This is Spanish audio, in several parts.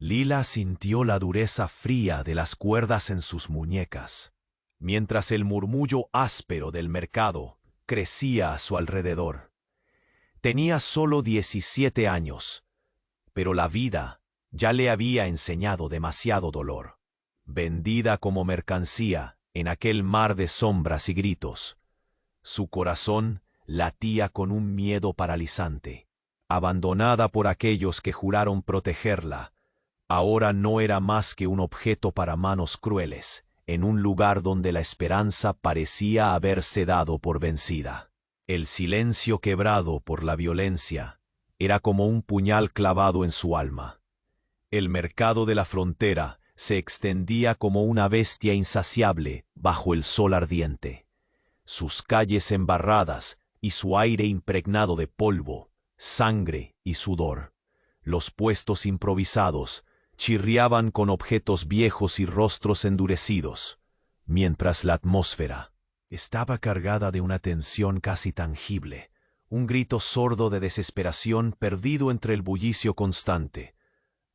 Lila sintió la dureza fría de las cuerdas en sus muñecas, mientras el murmullo áspero del mercado crecía a su alrededor. Tenía solo 17 años, pero la vida ya le había enseñado demasiado dolor. Vendida como mercancía en aquel mar de sombras y gritos, su corazón latía con un miedo paralizante. Abandonada por aquellos que juraron protegerla, ahora no era más que un objeto para manos crueles, en un lugar donde la esperanza parecía haberse dado por vencida. El silencio quebrado por la violencia era como un puñal clavado en su alma. El mercado de la frontera se extendía como una bestia insaciable bajo el sol ardiente. Sus calles embarradas y su aire impregnado de polvo, sangre y sudor. Los puestos improvisados chirriaban con objetos viejos y rostros endurecidos, mientras la atmósfera estaba cargada de una tensión casi tangible, un grito sordo de desesperación perdido entre el bullicio constante.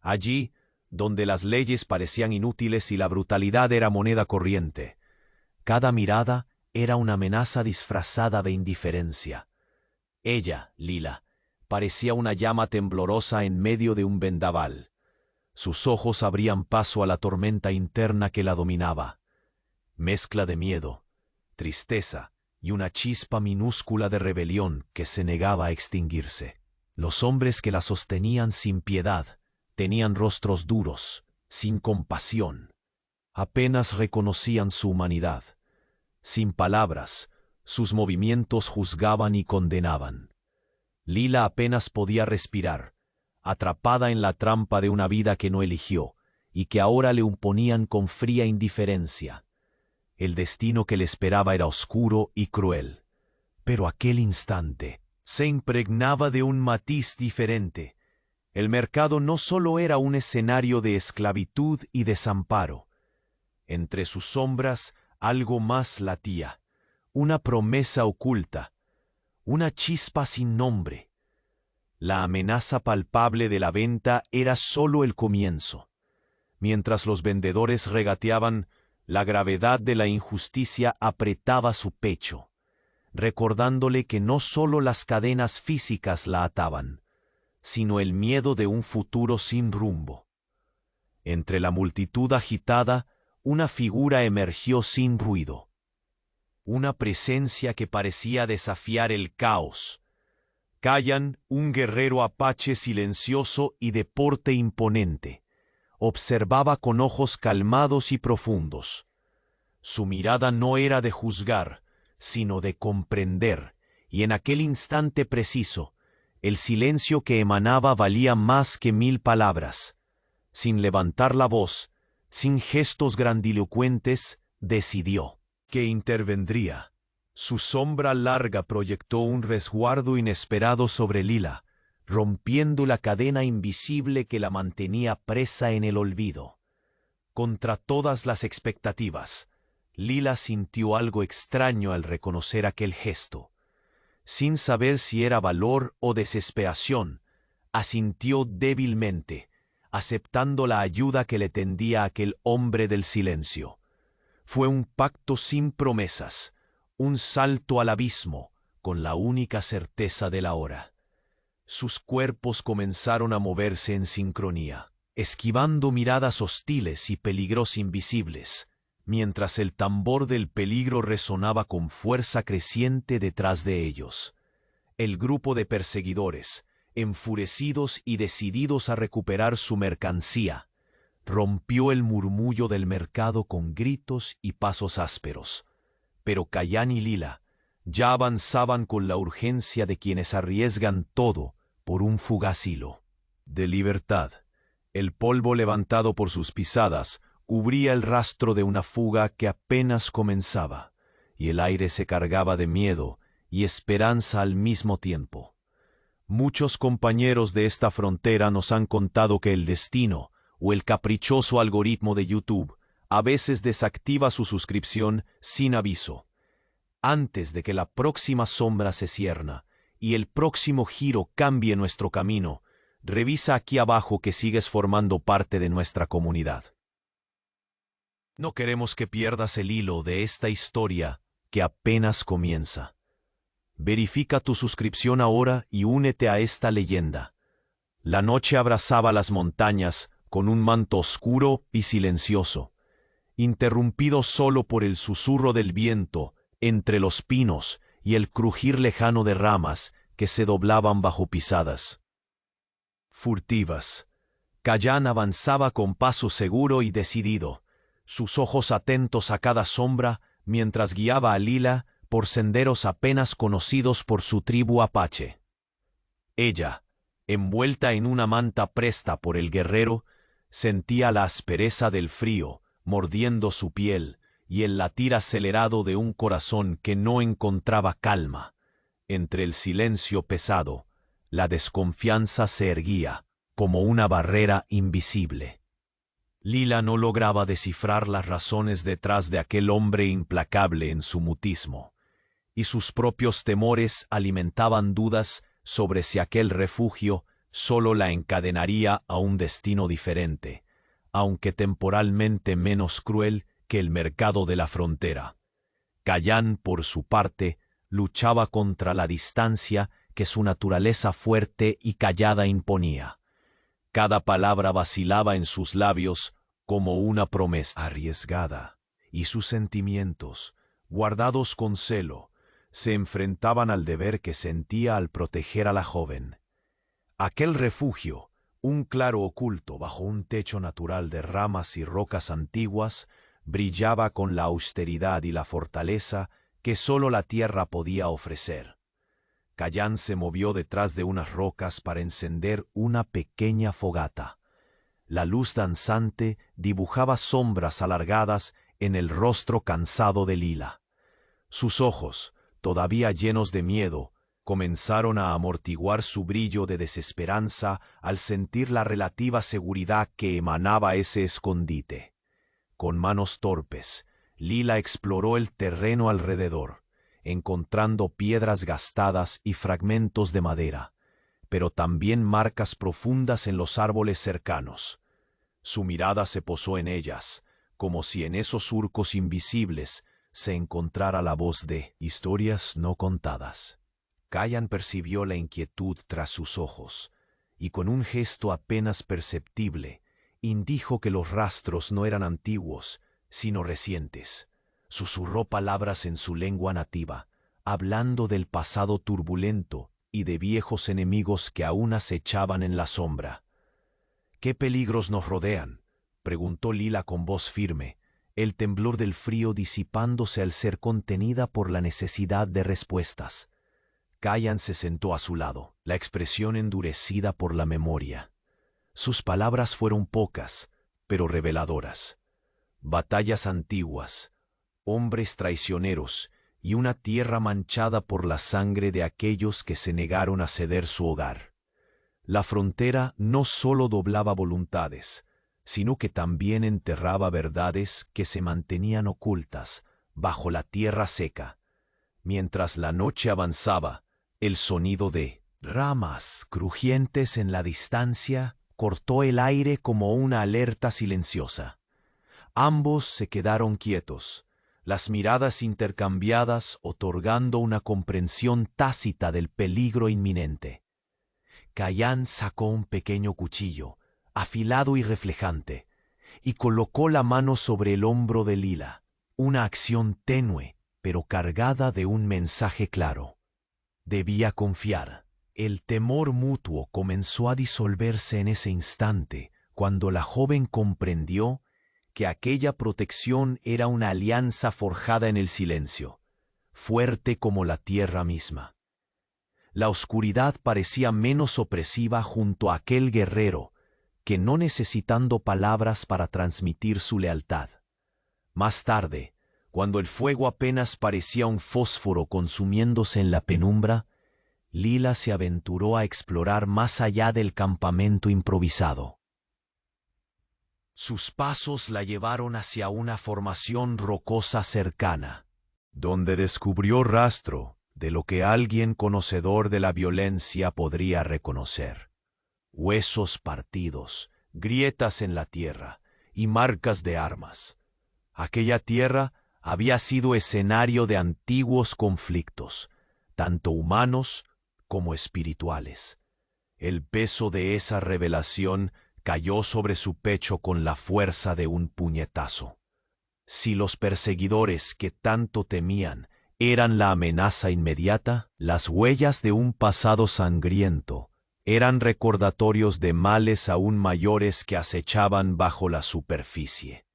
Allí, donde las leyes parecían inútiles y la brutalidad era moneda corriente, cada mirada era una amenaza disfrazada de indiferencia. Ella, Lila, parecía una llama temblorosa en medio de un vendaval. Sus ojos abrían paso a la tormenta interna que la dominaba. Mezcla de miedo, tristeza y una chispa minúscula de rebelión que se negaba a extinguirse. Los hombres que la sostenían sin piedad tenían rostros duros, sin compasión. Apenas reconocían su humanidad. Sin palabras, sus movimientos juzgaban y condenaban. Lila apenas podía respirar, atrapada en la trampa de una vida que no eligió y que ahora le imponían con fría indiferencia. El destino que le esperaba era oscuro y cruel, pero aquel instante se impregnaba de un matiz diferente. El mercado no solo era un escenario de esclavitud y desamparo. Entre sus sombras algo más latía, una promesa oculta, una chispa sin nombre. La amenaza palpable de la venta era solo el comienzo. Mientras los vendedores regateaban, la gravedad de la injusticia apretaba su pecho, recordándole que no solo las cadenas físicas la ataban, sino el miedo de un futuro sin rumbo. Entre la multitud agitada, una figura emergió sin ruido. Una presencia que parecía desafiar el caos. Callan, un guerrero apache silencioso y de porte imponente, observaba con ojos calmados y profundos. Su mirada no era de juzgar, sino de comprender, y en aquel instante preciso, el silencio que emanaba valía más que 1000 palabras. Sin levantar la voz, sin gestos grandilocuentes, decidió que intervendría. Su sombra larga proyectó un resguardo inesperado sobre Lila, rompiendo la cadena invisible que la mantenía presa en el olvido. Contra todas las expectativas, Lila sintió algo extraño al reconocer aquel gesto. Sin saber si era valor o desesperación, asintió débilmente, aceptando la ayuda que le tendía aquel hombre del silencio. Fue un pacto sin promesas, un salto al abismo, con la única certeza de la hora. Sus cuerpos comenzaron a moverse en sincronía, esquivando miradas hostiles y peligros invisibles, mientras el tambor del peligro resonaba con fuerza creciente detrás de ellos. El grupo de perseguidores, enfurecidos y decididos a recuperar su mercancía, rompió el murmullo del mercado con gritos y pasos ásperos. Pero Kayan y Lila ya avanzaban con la urgencia de quienes arriesgan todo por un fugaz hilo de libertad. El polvo levantado por sus pisadas cubría el rastro de una fuga que apenas comenzaba, y el aire se cargaba de miedo y esperanza al mismo tiempo. Muchos compañeros de esta frontera nos han contado que el destino o el caprichoso algoritmo de YouTube a veces desactiva su suscripción sin aviso. Antes de que la próxima sombra se cierna y el próximo giro cambie nuestro camino, revisa aquí abajo que sigues formando parte de nuestra comunidad. No queremos que pierdas el hilo de esta historia que apenas comienza. Verifica tu suscripción ahora y únete a esta leyenda. La noche abrazaba las montañas con un manto oscuro y silencioso, interrumpido solo por el susurro del viento entre los pinos y el crujir lejano de ramas que se doblaban bajo pisadas furtivas. Kayan avanzaba con paso seguro y decidido, sus ojos atentos a cada sombra mientras guiaba a Lila por senderos apenas conocidos por su tribu apache. Ella, envuelta en una manta presta por el guerrero, sentía la aspereza del frío mordiendo su piel y el latir acelerado de un corazón que no encontraba calma. Entre el silencio pesado, la desconfianza se erguía como una barrera invisible. Lila no lograba descifrar las razones detrás de aquel hombre implacable en su mutismo, y sus propios temores alimentaban dudas sobre si aquel refugio solo la encadenaría a un destino diferente, aunque temporalmente menos cruel que el mercado de la frontera. Kayan, por su parte, luchaba contra la distancia que su naturaleza fuerte y callada imponía. Cada palabra vacilaba en sus labios como una promesa arriesgada, y sus sentimientos, guardados con celo, se enfrentaban al deber que sentía al proteger a la joven. Aquel refugio, un claro oculto bajo un techo natural de ramas y rocas antiguas, brillaba con la austeridad y la fortaleza que sólo la tierra podía ofrecer. Kayan se movió detrás de unas rocas para encender una pequeña fogata. La luz danzante dibujaba sombras alargadas en el rostro cansado de Lila. Sus ojos, todavía llenos de miedo, comenzaron a amortiguar su brillo de desesperanza al sentir la relativa seguridad que emanaba ese escondite. Con manos torpes, Lila exploró el terreno alrededor, encontrando piedras gastadas y fragmentos de madera, pero también marcas profundas en los árboles cercanos. Su mirada se posó en ellas, como si en esos surcos invisibles se encontrara la voz de historias no contadas. Kayan percibió la inquietud tras sus ojos, y con un gesto apenas perceptible, indijo que los rastros no eran antiguos, sino recientes. Susurró palabras en su lengua nativa, hablando del pasado turbulento y de viejos enemigos que aún acechaban en la sombra. ¿Qué peligros nos rodean?, preguntó Lila con voz firme, el temblor del frío disipándose al ser contenida por la necesidad de respuestas. Kayan se sentó a su lado, la expresión endurecida por la memoria. Sus palabras fueron pocas, pero reveladoras. Batallas antiguas, hombres traicioneros y una tierra manchada por la sangre de aquellos que se negaron a ceder su hogar. La frontera no solo doblaba voluntades, sino que también enterraba verdades que se mantenían ocultas bajo la tierra seca. Mientras la noche avanzaba, el sonido de ramas crujientes en la distancia cortó el aire como una alerta silenciosa. Ambos se quedaron quietos, las miradas intercambiadas otorgando una comprensión tácita del peligro inminente. Kayan sacó un pequeño cuchillo, afilado y reflejante, y colocó la mano sobre el hombro de Lila, una acción tenue, pero cargada de un mensaje claro. Debía confiar. El temor mutuo comenzó a disolverse en ese instante, cuando la joven comprendió que aquella protección era una alianza forjada en el silencio, fuerte como la tierra misma. La oscuridad parecía menos opresiva junto a aquel guerrero, que no necesitando palabras para transmitir su lealtad. Más tarde, cuando el fuego apenas parecía un fósforo consumiéndose en la penumbra, Lila se aventuró a explorar más allá del campamento improvisado. Sus pasos la llevaron hacia una formación rocosa cercana, donde descubrió rastro de lo que alguien conocedor de la violencia podría reconocer: huesos partidos, grietas en la tierra y marcas de armas. Aquella tierra había sido escenario de antiguos conflictos, tanto humanos como espirituales. El peso de esa revelación cayó sobre su pecho con la fuerza de un puñetazo. Si los perseguidores que tanto temían eran la amenaza inmediata, las huellas de un pasado sangriento eran recordatorios de males aún mayores que acechaban bajo la superficie.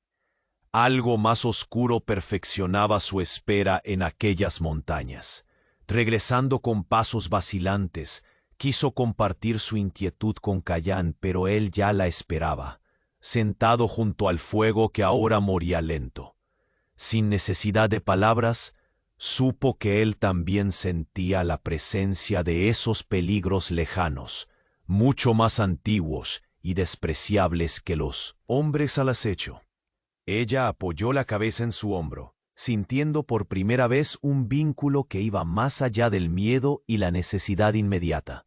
Algo más oscuro perfeccionaba su espera en aquellas montañas. Regresando con pasos vacilantes, quiso compartir su inquietud con Cayán, pero él ya la esperaba, sentado junto al fuego que ahora moría lento. Sin necesidad de palabras, supo que él también sentía la presencia de esos peligros lejanos, mucho más antiguos y despreciables que los hombres al acecho. Ella apoyó la cabeza en su hombro, sintiendo por primera vez un vínculo que iba más allá del miedo y la necesidad inmediata.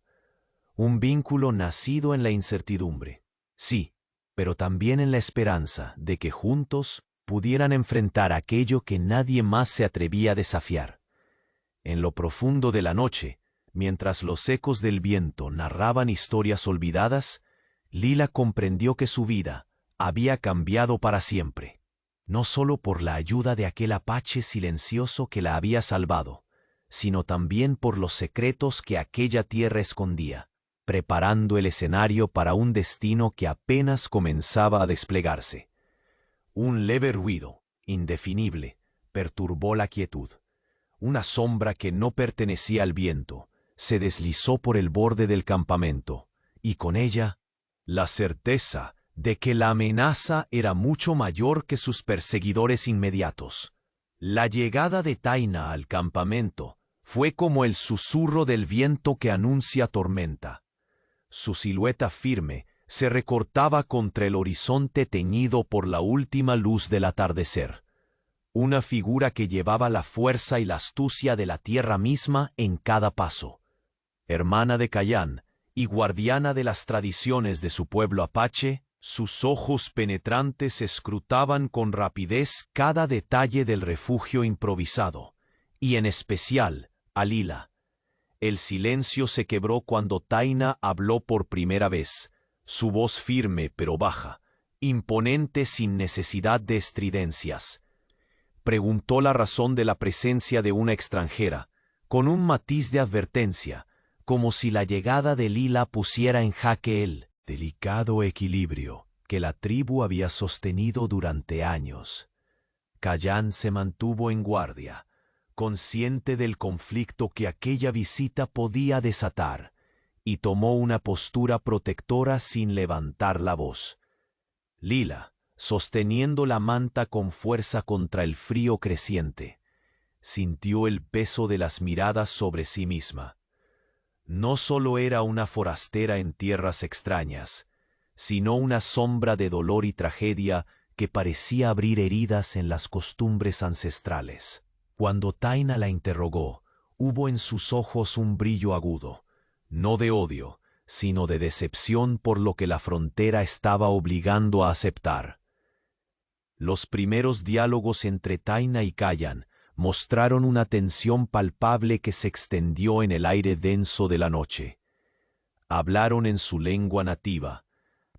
Un vínculo nacido en la incertidumbre, sí, pero también en la esperanza de que juntos pudieran enfrentar aquello que nadie más se atrevía a desafiar. En lo profundo de la noche, mientras los ecos del viento narraban historias olvidadas, Lila comprendió que su vida había cambiado para siempre, no solo por la ayuda de aquel apache silencioso que la había salvado, sino también por los secretos que aquella tierra escondía, preparando el escenario para un destino que apenas comenzaba a desplegarse. Un leve ruido, indefinible, perturbó la quietud. Una sombra que no pertenecía al viento se deslizó por el borde del campamento, y con ella la certeza de que la amenaza era mucho mayor que sus perseguidores inmediatos. La llegada de Taina al campamento fue como el susurro del viento que anuncia tormenta. Su silueta firme se recortaba contra el horizonte teñido por la última luz del atardecer. Una figura que llevaba la fuerza y la astucia de la tierra misma en cada paso. Hermana de Cayán y guardiana de las tradiciones de su pueblo apache, sus ojos penetrantes escrutaban con rapidez cada detalle del refugio improvisado, y en especial a Lila. El silencio se quebró cuando Taina habló por primera vez, su voz firme pero baja, imponente sin necesidad de estridencias. Preguntó la razón de la presencia de una extranjera, con un matiz de advertencia, como si la llegada de Lila pusiera en jaque el delicado equilibrio que la tribu había sostenido durante años. Cayán se mantuvo en guardia, consciente del conflicto que aquella visita podía desatar, y tomó una postura protectora sin levantar la voz. Lila, sosteniendo la manta con fuerza contra el frío creciente, sintió el peso de las miradas sobre sí misma. No solo era una forastera en tierras extrañas, sino una sombra de dolor y tragedia que parecía abrir heridas en las costumbres ancestrales. Cuando Taina la interrogó, hubo en sus ojos un brillo agudo, no de odio, sino de decepción por lo que la frontera estaba obligando a aceptar. Los primeros diálogos entre Taina y Cayán mostraron una tensión palpable que se extendió en el aire denso de la noche. Hablaron en su lengua nativa,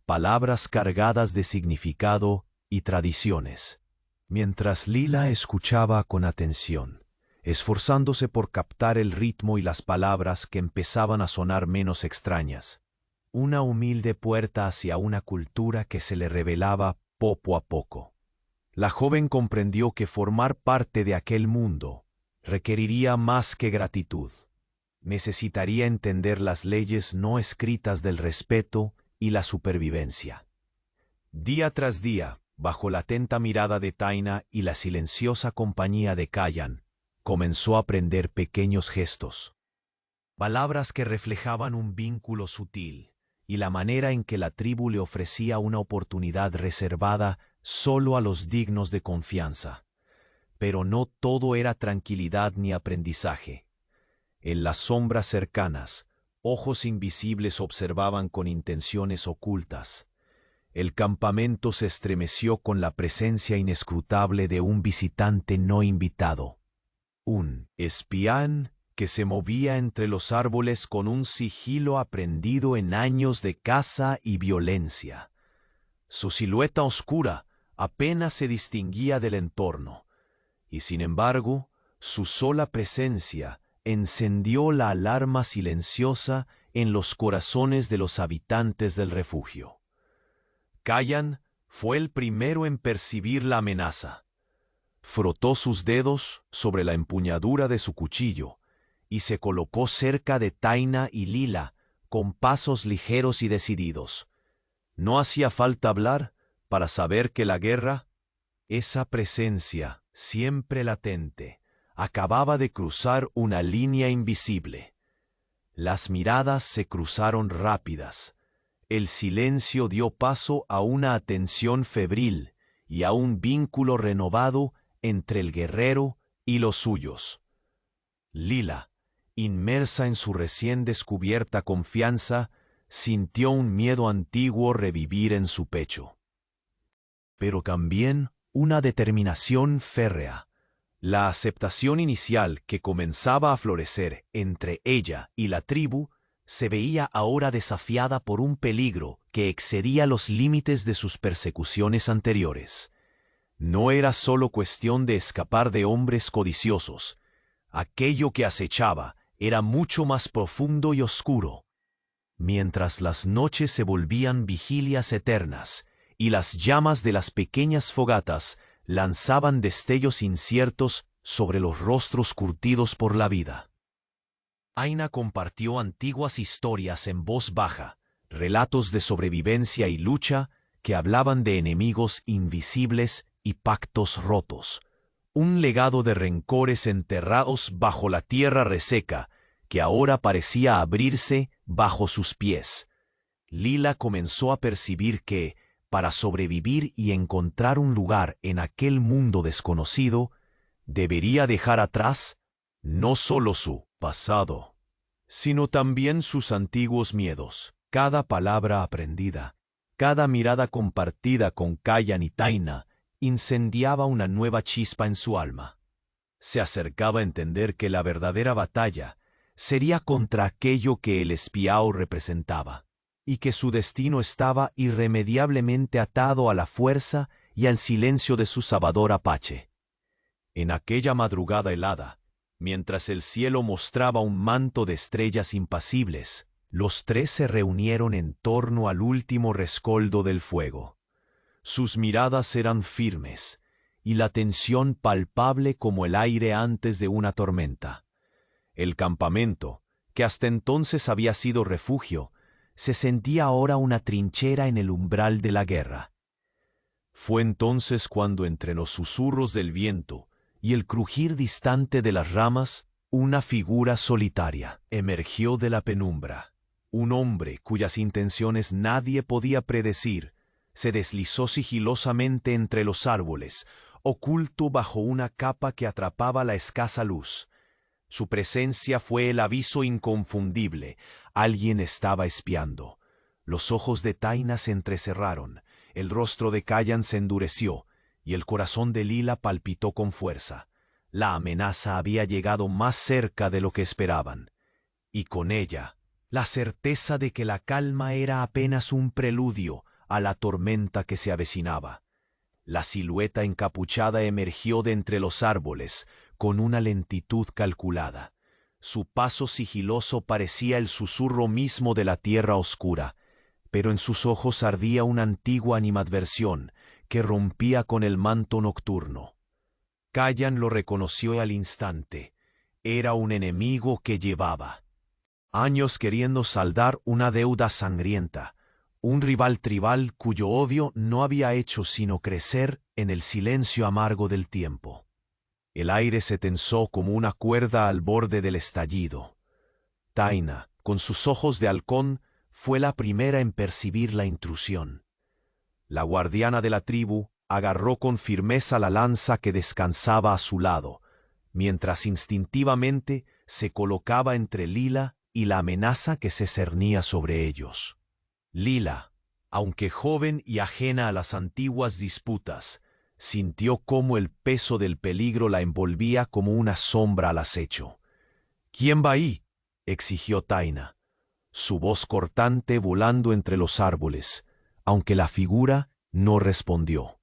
palabras cargadas de significado y tradiciones, mientras Lila escuchaba con atención, esforzándose por captar el ritmo y las palabras que empezaban a sonar menos extrañas. Una humilde puerta hacia una cultura que se le revelaba poco a poco. La joven comprendió que formar parte de aquel mundo requeriría más que gratitud. Necesitaría entender las leyes no escritas del respeto y la supervivencia. Día tras día, bajo la atenta mirada de Taina y la silenciosa compañía de Cayán, comenzó a aprender pequeños gestos. Palabras que reflejaban un vínculo sutil y la manera en que la tribu le ofrecía una oportunidad reservada solo a los dignos de confianza. Pero no todo era tranquilidad ni aprendizaje. En las sombras cercanas, Ojos invisibles observaban con intenciones ocultas. El campamento se estremeció con la presencia inescrutable de un visitante no invitado. Un espián que se movía entre los árboles con un sigilo aprendido en años de caza y violencia. Su silueta oscura apenas se distinguía del entorno, y sin embargo, su sola presencia encendió la alarma silenciosa en los corazones de los habitantes del refugio. Kayan fue el primero en percibir la amenaza. Frotó sus dedos sobre la empuñadura de su cuchillo y se colocó cerca de Taina y Lila con pasos ligeros y decididos. No hacía falta hablar para saber que la guerra, esa presencia siempre latente, acababa de cruzar una línea invisible. Las miradas se cruzaron rápidas. El silencio dio paso a una atención febril y a un vínculo renovado entre el guerrero y los suyos. Lila, inmersa en su recién descubierta confianza, sintió un miedo antiguo revivir en su pecho. Pero también una determinación férrea. La aceptación inicial que comenzaba a florecer entre ella y la tribu se veía ahora desafiada por un peligro que excedía los límites de sus persecuciones anteriores. No era solo cuestión de escapar de hombres codiciosos. Aquello que acechaba era mucho más profundo y oscuro. Mientras las noches se volvían vigilias eternas y las llamas de las pequeñas fogatas lanzaban destellos inciertos sobre los rostros curtidos por la vida. Aina compartió antiguas historias en voz baja, relatos de sobrevivencia y lucha que hablaban de enemigos invisibles y pactos rotos, un legado de rencores enterrados bajo la tierra reseca que ahora parecía abrirse bajo sus pies. Lila comenzó a percibir que, para sobrevivir y encontrar un lugar en aquel mundo desconocido, debería dejar atrás no solo su pasado, sino también sus antiguos miedos. Cada palabra aprendida, cada mirada compartida con Kayan y Taina, incendiaba una nueva chispa en su alma. Se acercaba a entender que la verdadera batalla sería contra aquello que el espiao representaba, y que su destino estaba irremediablemente atado a la fuerza y al silencio de su sabador apache. En aquella madrugada helada, mientras el cielo mostraba un manto de estrellas impasibles, los tres se reunieron en torno al último rescoldo del fuego. Sus miradas eran firmes, y la tensión palpable como el aire antes de una tormenta. El campamento, que hasta entonces había sido refugio, se sentía ahora una trinchera en el umbral de la guerra. Fue entonces cuando entre los susurros del viento y el crujir distante de las ramas, una figura solitaria emergió de la penumbra. Un hombre cuyas intenciones nadie podía predecir, se deslizó sigilosamente entre los árboles, oculto bajo una capa que atrapaba la escasa luz. Su presencia fue el aviso inconfundible. Alguien estaba espiando. Los ojos de Taina se entrecerraron, el rostro de Kayan se endureció, y el corazón de Lila palpitó con fuerza. La amenaza había llegado más cerca de lo que esperaban, y con ella, la certeza de que la calma era apenas un preludio a la tormenta que se avecinaba. La silueta encapuchada emergió de entre los árboles, con una lentitud calculada. Su paso sigiloso parecía el susurro mismo de la tierra oscura, pero en sus ojos ardía una antigua animadversión que rompía con el manto nocturno. Kayan lo reconoció al instante. Era un enemigo que llevaba años queriendo saldar una deuda sangrienta, un rival tribal cuyo odio no había hecho sino crecer en el silencio amargo del tiempo. El aire se tensó como una cuerda al borde del estallido. Taina, con sus ojos de halcón, fue la primera en percibir la intrusión. La guardiana de la tribu agarró con firmeza la lanza que descansaba a su lado, mientras instintivamente se colocaba entre Lila y la amenaza que se cernía sobre ellos. Lila, aunque joven y ajena a las antiguas disputas, sintió cómo el peso del peligro la envolvía como una sombra al acecho. —¿Quién va ahí? —exigió Taina, su voz cortante volando entre los árboles, aunque la figura no respondió.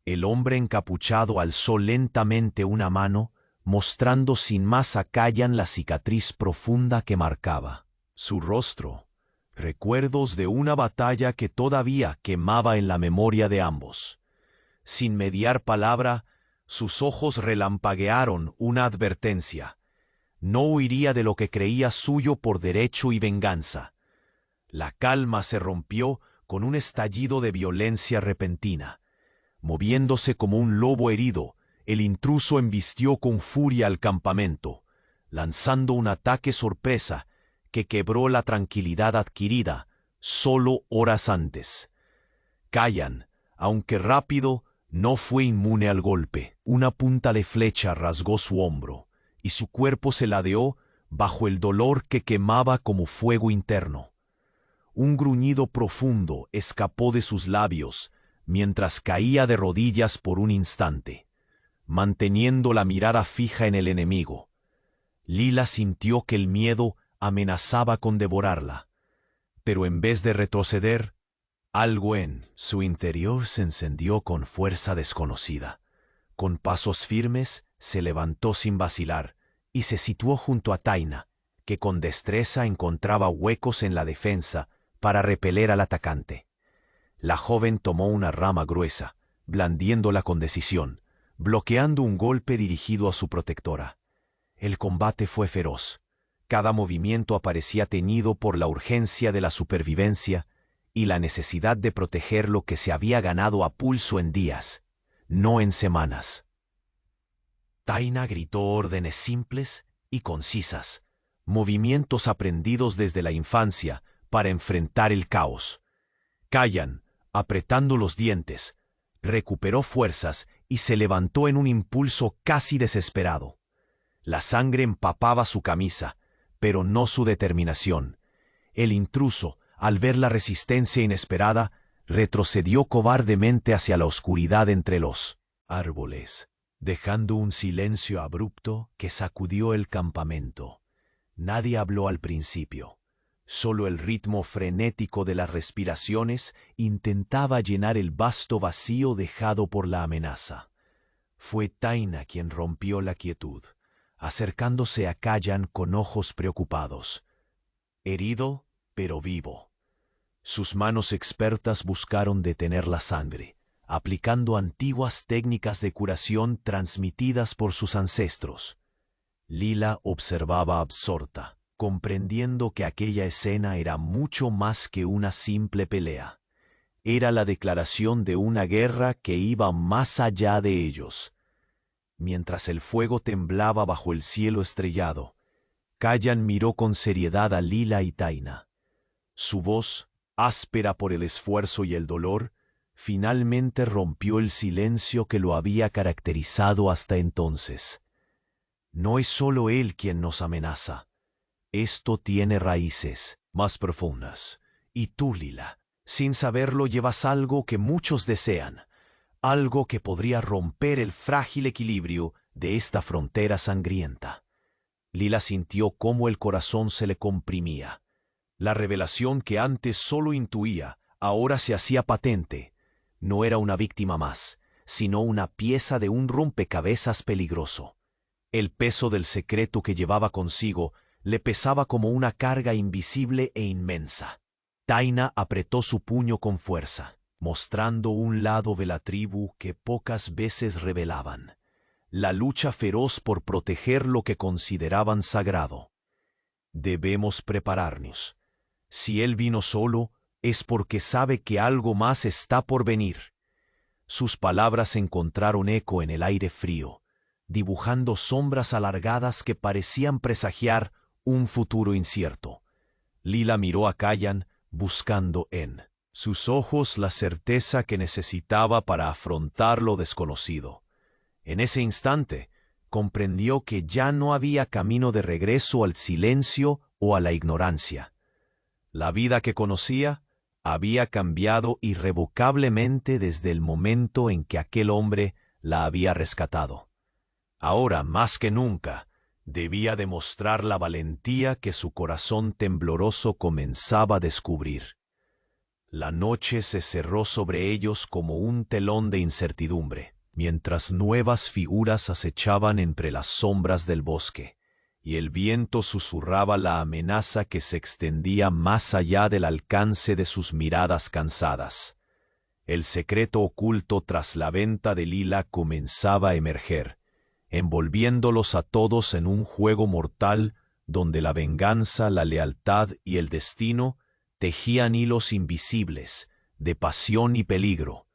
El hombre encapuchado alzó lentamente una mano, mostrando sin más a Kayan la cicatriz profunda que marcaba su rostro, recuerdos de una batalla que todavía quemaba en la memoria de ambos. Sin mediar palabra, sus ojos relampaguearon una advertencia. No huiría de lo que creía suyo por derecho y venganza. La calma se rompió con un estallido de violencia repentina. Moviéndose como un lobo herido, el intruso embistió con furia al campamento, lanzando un ataque sorpresa que quebró la tranquilidad adquirida solo horas antes. Kayan, aunque rápido, no fue inmune al golpe. Una punta de flecha rasgó su hombro, y su cuerpo se ladeó bajo el dolor que quemaba como fuego interno. Un gruñido profundo escapó de sus labios mientras caía de rodillas por un instante, manteniendo la mirada fija en el enemigo. Lila sintió que el miedo amenazaba con devorarla, pero en vez de retroceder, algo en su interior se encendió con fuerza desconocida. Con pasos firmes se levantó sin vacilar y se situó junto a Taina, que con destreza encontraba huecos en la defensa para repeler al atacante. La joven tomó una rama gruesa, blandiéndola con decisión, bloqueando un golpe dirigido a su protectora. El combate fue feroz. Cada movimiento aparecía teñido por la urgencia de la supervivencia y la necesidad de proteger lo que se había ganado a pulso en días, no en semanas. Taina gritó órdenes simples y concisas, movimientos aprendidos desde la infancia para enfrentar el caos. Kayan, apretando los dientes, recuperó fuerzas y se levantó en un impulso casi desesperado. La sangre empapaba su camisa, pero no su determinación. El intruso, al ver la resistencia inesperada, retrocedió cobardemente hacia la oscuridad entre los árboles, dejando un silencio abrupto que sacudió el campamento. Nadie habló al principio. Solo el ritmo frenético de las respiraciones intentaba llenar el vasto vacío dejado por la amenaza. Fue Taina quien rompió la quietud, acercándose a Kayan con ojos preocupados. Herido, pero vivo. Sus manos expertas buscaron detener la sangre, aplicando antiguas técnicas de curación transmitidas por sus ancestros. Lila observaba absorta, comprendiendo que aquella escena era mucho más que una simple pelea. Era la declaración de una guerra que iba más allá de ellos. Mientras el fuego temblaba bajo el cielo estrellado, Kayan miró con seriedad a Lila y Taina. Su voz, áspera por el esfuerzo y el dolor, finalmente rompió el silencio que lo había caracterizado hasta entonces. No es solo él quien nos amenaza. Esto tiene raíces más profundas. Y tú, Lila, sin saberlo llevas algo que muchos desean, algo que podría romper el frágil equilibrio de esta frontera sangrienta. Lila sintió cómo el corazón se le comprimía. La revelación que antes solo intuía, ahora se hacía patente. No era una víctima más, sino una pieza de un rompecabezas peligroso. El peso del secreto que llevaba consigo le pesaba como una carga invisible e inmensa. Taina apretó su puño con fuerza, mostrando un lado de la tribu que pocas veces revelaban. La lucha feroz por proteger lo que consideraban sagrado. Debemos prepararnos. Si él vino solo, es porque sabe que algo más está por venir. Sus palabras encontraron eco en el aire frío, dibujando sombras alargadas que parecían presagiar un futuro incierto. Lila miró a Kayan, buscando en sus ojos la certeza que necesitaba para afrontar lo desconocido. En ese instante, comprendió que ya no había camino de regreso al silencio o a la ignorancia. La vida que conocía había cambiado irrevocablemente desde el momento en que aquel hombre la había rescatado. Ahora, más que nunca, debía demostrar la valentía que su corazón tembloroso comenzaba a descubrir. La noche se cerró sobre ellos como un telón de incertidumbre, mientras nuevas figuras acechaban entre las sombras del bosque, y el viento susurraba la amenaza que se extendía más allá del alcance de sus miradas cansadas. El secreto oculto tras la venta de Lila comenzaba a emerger, envolviéndolos a todos en un juego mortal donde la venganza, la lealtad y el destino tejían hilos invisibles de pasión y peligro.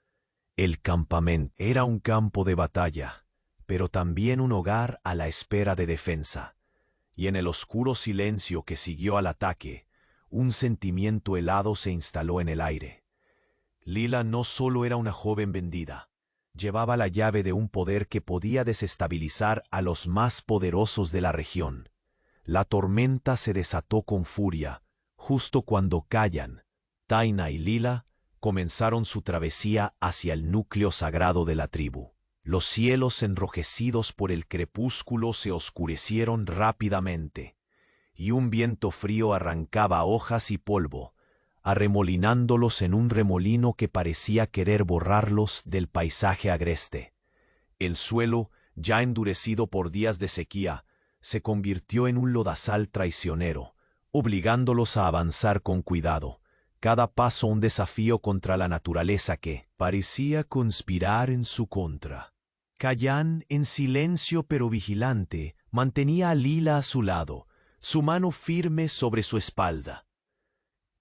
El campamento era un campo de batalla, pero también un hogar a la espera de defensa. Y en el oscuro silencio que siguió al ataque, un sentimiento helado se instaló en el aire. Lila no solo era una joven vendida, llevaba la llave de un poder que podía desestabilizar a los más poderosos de la región. La tormenta se desató con furia, justo cuando Kayan, Taina y Lila comenzaron su travesía hacia el núcleo sagrado de la tribu. Los cielos enrojecidos por el crepúsculo se oscurecieron rápidamente, y un viento frío arrancaba hojas y polvo, arremolinándolos en un remolino que parecía querer borrarlos del paisaje agreste. El suelo, ya endurecido por días de sequía, se convirtió en un lodazal traicionero, obligándolos a avanzar con cuidado, cada paso un desafío contra la naturaleza que parecía conspirar en su contra. Kayan, en silencio pero vigilante, mantenía a Lila a su lado, su mano firme sobre su espalda.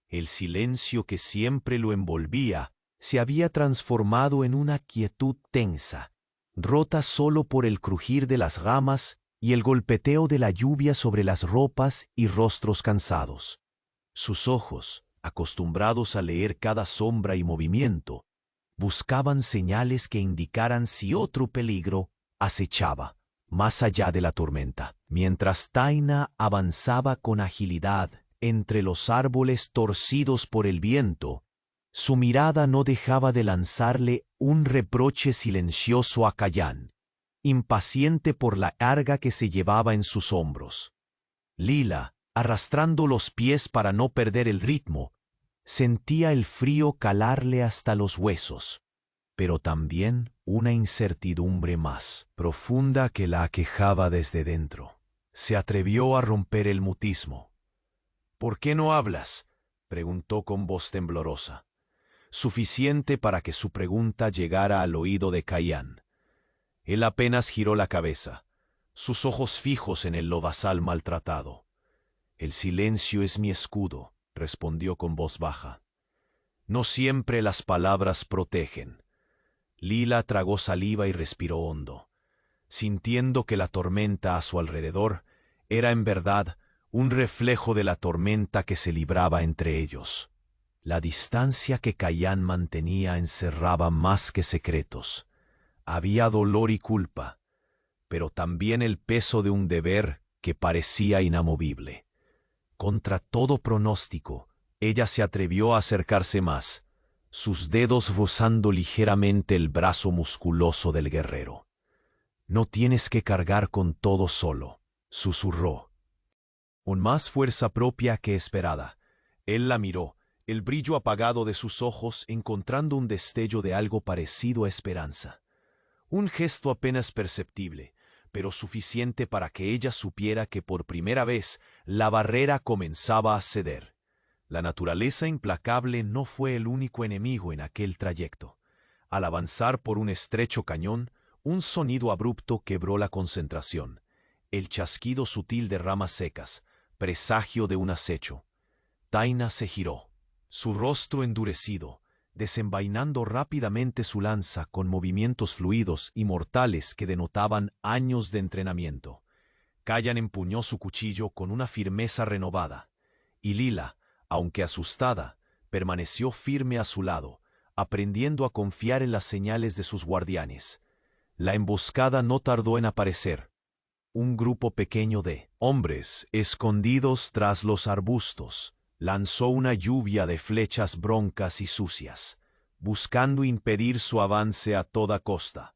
El silencio que siempre lo envolvía se había transformado en una quietud tensa, rota solo por el crujir de las ramas y el golpeteo de la lluvia sobre las ropas y rostros cansados. Sus ojos, acostumbrados a leer cada sombra y movimiento, buscaban señales que indicaran si otro peligro acechaba más allá de la tormenta. Mientras Taina avanzaba con agilidad entre los árboles torcidos por el viento, su mirada no dejaba de lanzarle un reproche silencioso a Kayan, impaciente por la carga que se llevaba en sus hombros. Lila, arrastrando los pies para no perder el ritmo, sentía el frío calarle hasta los huesos, pero también una incertidumbre más profunda que la aquejaba desde dentro. Se atrevió a romper el mutismo. «¿Por qué no hablas?», preguntó con voz temblorosa, suficiente para que su pregunta llegara al oído de Kayan. Él apenas giró la cabeza, sus ojos fijos en el lodazal maltratado. «El silencio es mi escudo», respondió con voz baja. «No siempre las palabras protegen». Lila tragó saliva y respiró hondo, sintiendo que la tormenta a su alrededor era en verdad un reflejo de la tormenta que se libraba entre ellos. La distancia que Kayan mantenía encerraba más que secretos. Había dolor y culpa, pero también el peso de un deber que parecía inamovible. Contra todo pronóstico, ella se atrevió a acercarse más, sus dedos rozando ligeramente el brazo musculoso del guerrero. «No tienes que cargar con todo solo», susurró. Con más fuerza propia que esperada, él la miró, el brillo apagado de sus ojos encontrando un destello de algo parecido a esperanza. Un gesto apenas perceptible, pero suficiente para que ella supiera que por primera vez la barrera comenzaba a ceder. La naturaleza implacable no fue el único enemigo en aquel trayecto. Al avanzar por un estrecho cañón, un sonido abrupto quebró la concentración. El chasquido sutil de ramas secas, presagio de un acecho. Taina se giró, su rostro endurecido, desenvainando rápidamente su lanza con movimientos fluidos y mortales que denotaban años de entrenamiento. Kayan empuñó su cuchillo con una firmeza renovada, y Lila, aunque asustada, permaneció firme a su lado, aprendiendo a confiar en las señales de sus guardianes. La emboscada no tardó en aparecer. un grupo pequeño de hombres, escondidos tras los arbustos, lanzó una lluvia de flechas broncas y sucias, buscando impedir su avance a toda costa.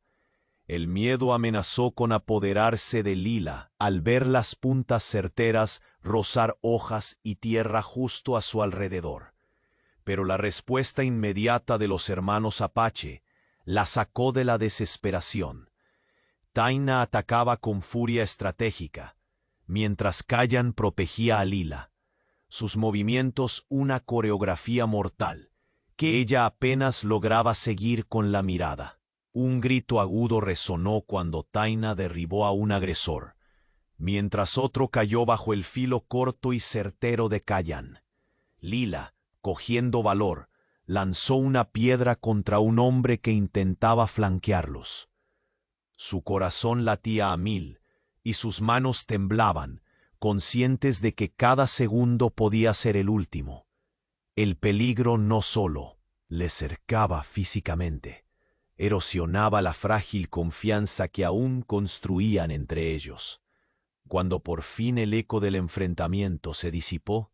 El miedo amenazó con apoderarse de Lila al ver las puntas certeras rozar hojas y tierra justo a su alrededor. Pero la respuesta inmediata de los hermanos Apache la sacó de la desesperación. Taina atacaba con furia estratégica, mientras Kayan protegía a Lila. Sus movimientos una coreografía mortal, que ella apenas lograba seguir con la mirada. Un grito agudo resonó cuando Taina derribó a un agresor, mientras otro cayó bajo el filo corto y certero de Kayan. Lila, cogiendo valor, lanzó una piedra contra un hombre que intentaba flanquearlos. Su corazón latía a 1000 y sus manos temblaban, conscientes de que cada segundo podía ser el último. El peligro no solo les cercaba físicamente, erosionaba la frágil confianza que aún construían entre ellos. Cuando por fin el eco del enfrentamiento se disipó,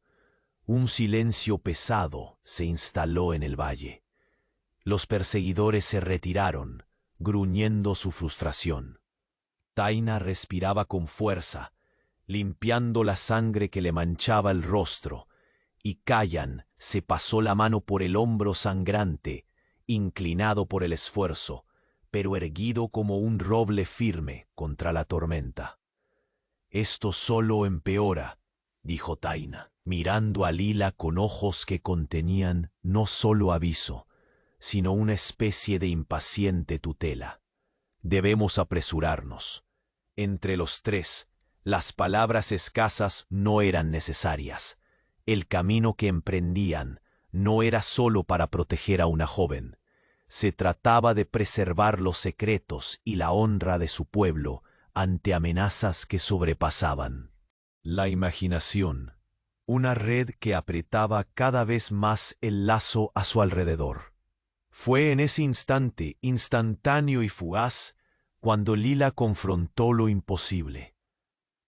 un silencio pesado se instaló en el valle. Los perseguidores se retiraron, gruñendo su frustración. Taina respiraba con fuerza, limpiando la sangre que le manchaba el rostro, y Kayan se pasó la mano por el hombro sangrante, inclinado por el esfuerzo, pero erguido como un roble firme contra la tormenta. «Esto solo empeora», dijo Taina, mirando a Lila con ojos que contenían no solo aviso, sino una especie de impaciente tutela. «Debemos apresurarnos». Entre los tres, las palabras escasas no eran necesarias. El camino que emprendían no era solo para proteger a una joven. Se trataba de preservar los secretos y la honra de su pueblo ante amenazas que sobrepasaban la imaginación, una red que apretaba cada vez más el lazo a su alrededor. Fue en ese instante, instantáneo y fugaz, cuando Lila confrontó lo imposible.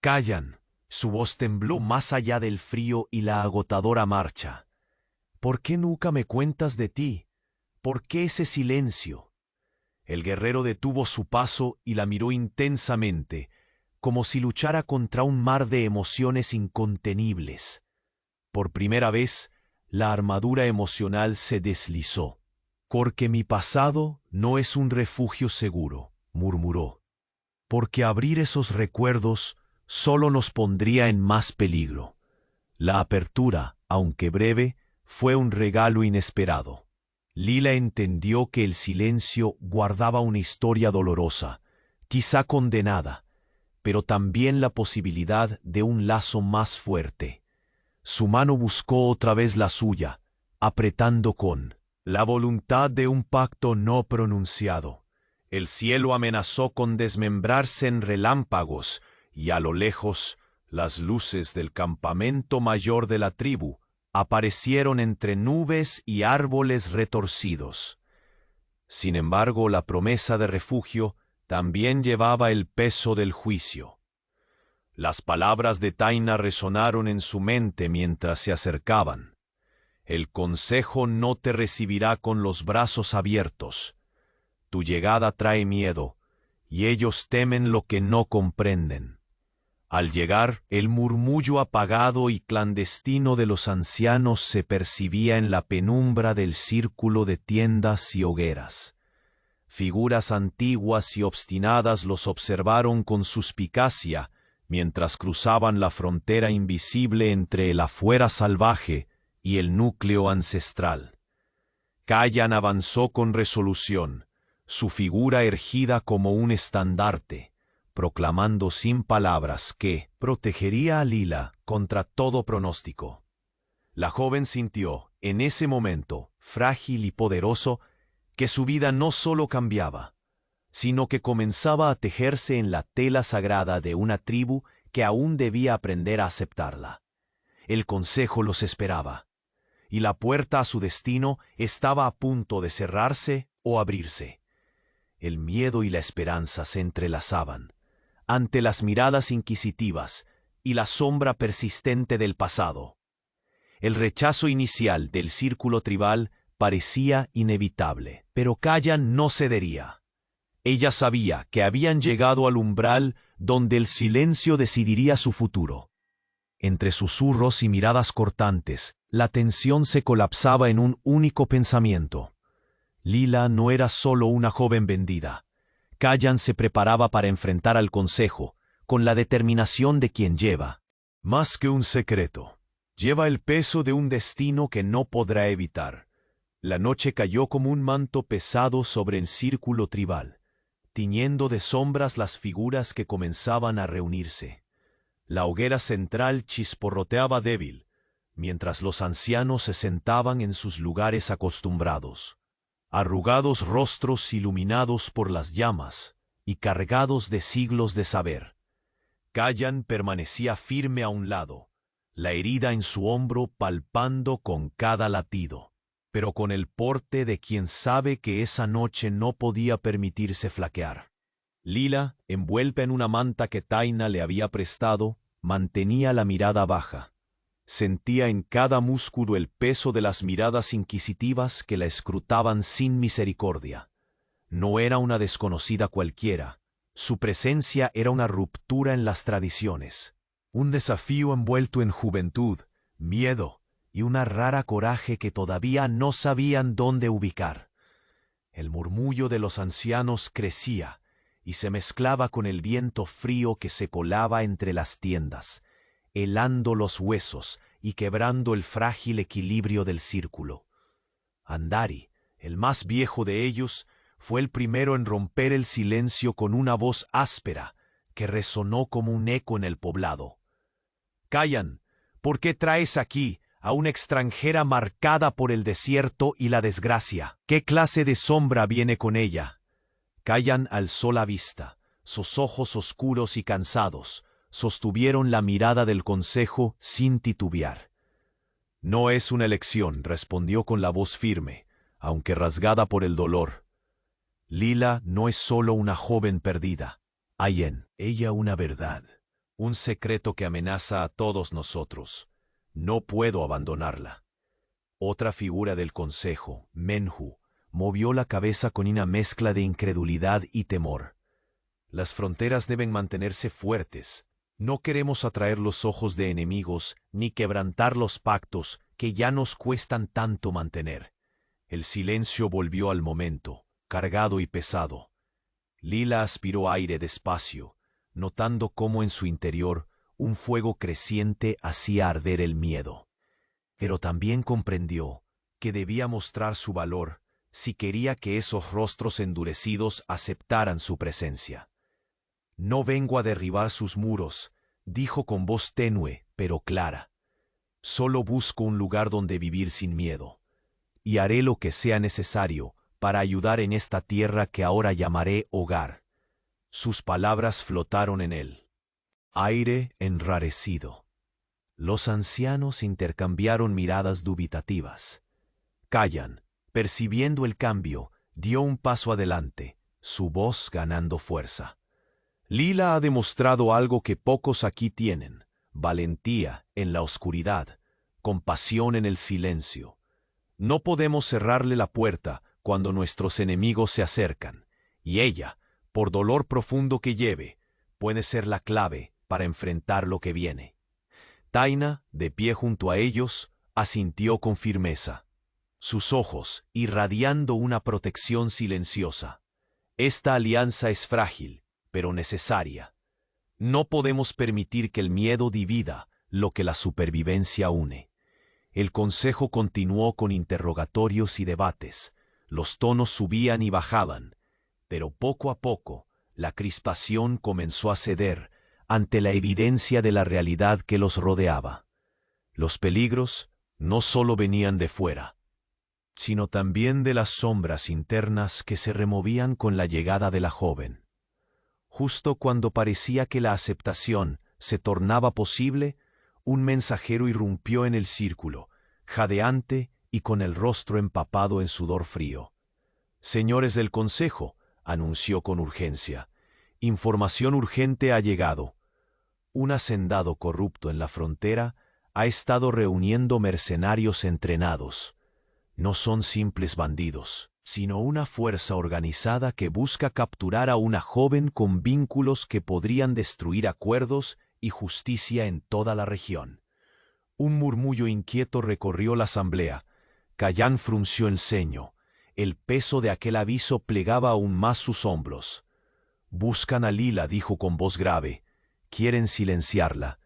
«Kayan», su voz tembló más allá del frío y la agotadora marcha. «¿Por qué nunca me cuentas de ti? ¿Por qué ese silencio?» El guerrero detuvo su paso y la miró intensamente, como si luchara contra un mar de emociones incontenibles. Por primera vez, la armadura emocional se deslizó. «Porque mi pasado no es un refugio seguro», murmuró. «Porque abrir esos recuerdos solo nos pondría en más peligro». La apertura, aunque breve, fue un regalo inesperado. Lila entendió que el silencio guardaba una historia dolorosa, quizá condenada, pero también la posibilidad de un lazo más fuerte. Su mano buscó otra vez la suya, apretando con la voluntad de un pacto no pronunciado. El cielo amenazó con desmembrarse en relámpagos, y a lo lejos, las luces del campamento mayor de la tribu aparecieron entre nubes y árboles retorcidos. Sin embargo, la promesa de refugio también llevaba el peso del juicio. Las palabras de Taina resonaron en su mente mientras se acercaban. «El consejo no te recibirá con los brazos abiertos. Tu llegada trae miedo, y ellos temen lo que no comprenden». Al llegar, el murmullo apagado y clandestino de los ancianos se percibía en la penumbra del círculo de tiendas y hogueras. Figuras antiguas y obstinadas los observaron con suspicacia mientras cruzaban la frontera invisible entre el afuera salvaje y el núcleo ancestral. Kayan avanzó con resolución, su figura erguida como un estandarte, proclamando sin palabras que protegería a Lila contra todo pronóstico. La joven sintió, en ese momento, frágil y poderoso, que su vida no solo cambiaba, sino que comenzaba a tejerse en la tela sagrada de una tribu que aún debía aprender a aceptarla. El consejo los esperaba, y la puerta a su destino estaba a punto de cerrarse o abrirse. El miedo y la esperanza se entrelazaban, ante las miradas inquisitivas y la sombra persistente del pasado. El rechazo inicial del círculo tribal parecía inevitable, pero Kayan no cedería. Ella sabía que habían llegado al umbral donde el silencio decidiría su futuro. Entre susurros y miradas cortantes, la tensión se colapsaba en un único pensamiento. Lila no era solo una joven vendida. Kayan se preparaba para enfrentar al consejo, con la determinación de quien lleva, más que un secreto, lleva el peso de un destino que no podrá evitar. La noche cayó como un manto pesado sobre el círculo tribal, tiñendo de sombras las figuras que comenzaban a reunirse. La hoguera central chisporroteaba débil, mientras los ancianos se sentaban en sus lugares acostumbrados. Arrugados rostros iluminados por las llamas y cargados de siglos de saber. Kayan permanecía firme a un lado, la herida en su hombro palpando con cada latido, pero con el porte de quien sabe que esa noche no podía permitirse flaquear. Lila, envuelta en una manta que Taina le había prestado, mantenía la mirada baja. Sentía en cada músculo el peso de las miradas inquisitivas que la escrutaban sin misericordia. No era una desconocida cualquiera. Su presencia era una ruptura en las tradiciones, un desafío envuelto en juventud, miedo y una rara coraje que todavía no sabían dónde ubicar. El murmullo de los ancianos crecía y se mezclaba con el viento frío que se colaba entre las tiendas, helando los huesos y quebrando el frágil equilibrio del círculo. Andari, el más viejo de ellos, fue el primero en romper el silencio con una voz áspera que resonó como un eco en el poblado. «Kayan, ¿por qué traes aquí a una extranjera marcada por el desierto y la desgracia? ¿Qué clase de sombra viene con ella?» Kayan alzó la vista. Sus ojos oscuros y cansados sostuvieron la mirada del consejo sin titubear. «No es una elección», respondió con la voz firme, aunque rasgada por el dolor. «Lila no es solo una joven perdida. Hay en ella una verdad, un secreto que amenaza a todos nosotros. No puedo abandonarla». Otra figura del consejo, Menhu, movió la cabeza con una mezcla de incredulidad y temor. «Las fronteras deben mantenerse fuertes. No queremos atraer los ojos de enemigos ni quebrantar los pactos que ya nos cuestan tanto mantener». El silencio volvió al momento, cargado y pesado. Lila aspiró aire despacio, notando cómo en su interior un fuego creciente hacía arder el miedo. Pero también comprendió que debía mostrar su valor si quería que esos rostros endurecidos aceptaran su presencia. «No vengo a derribar sus muros», dijo con voz tenue pero clara. «Solo busco un lugar donde vivir sin miedo, y haré lo que sea necesario para ayudar en esta tierra que ahora llamaré hogar». Sus palabras flotaron en el aire enrarecido. Los ancianos intercambiaron miradas dubitativas. Kayan, percibiendo el cambio, dio un paso adelante, su voz ganando fuerza. «Lila ha demostrado algo que pocos aquí tienen: valentía en la oscuridad, compasión en el silencio. No podemos cerrarle la puerta cuando nuestros enemigos se acercan, y ella, por dolor profundo que lleve, puede ser la clave para enfrentar lo que viene». Taina, de pie junto a ellos, asintió con firmeza, sus ojos irradiando una protección silenciosa. «Esta alianza es frágil, pero necesaria. No podemos permitir que el miedo divida lo que la supervivencia une». El consejo continuó con interrogatorios y debates. Los tonos subían y bajaban, pero poco a poco la crispación comenzó a ceder ante la evidencia de la realidad que los rodeaba. Los peligros no solo venían de fuera, sino también de las sombras internas que se removían con la llegada de la joven. Justo cuando parecía que la aceptación se tornaba posible, un mensajero irrumpió en el círculo, jadeante y con el rostro empapado en sudor frío. «Señores del consejo», anunció con urgencia, Información urgente ha llegado. Un hacendado corrupto en la frontera ha estado reuniendo mercenarios entrenados. No son simples bandidos, sino una fuerza organizada que busca capturar a una joven con vínculos que podrían destruir acuerdos y justicia en toda la región. Un murmullo inquieto recorrió la asamblea. Cayán frunció el ceño. El peso de aquel aviso plegaba aún más sus hombros. «Buscan a Lila», dijo con voz grave. «Quieren silenciarla».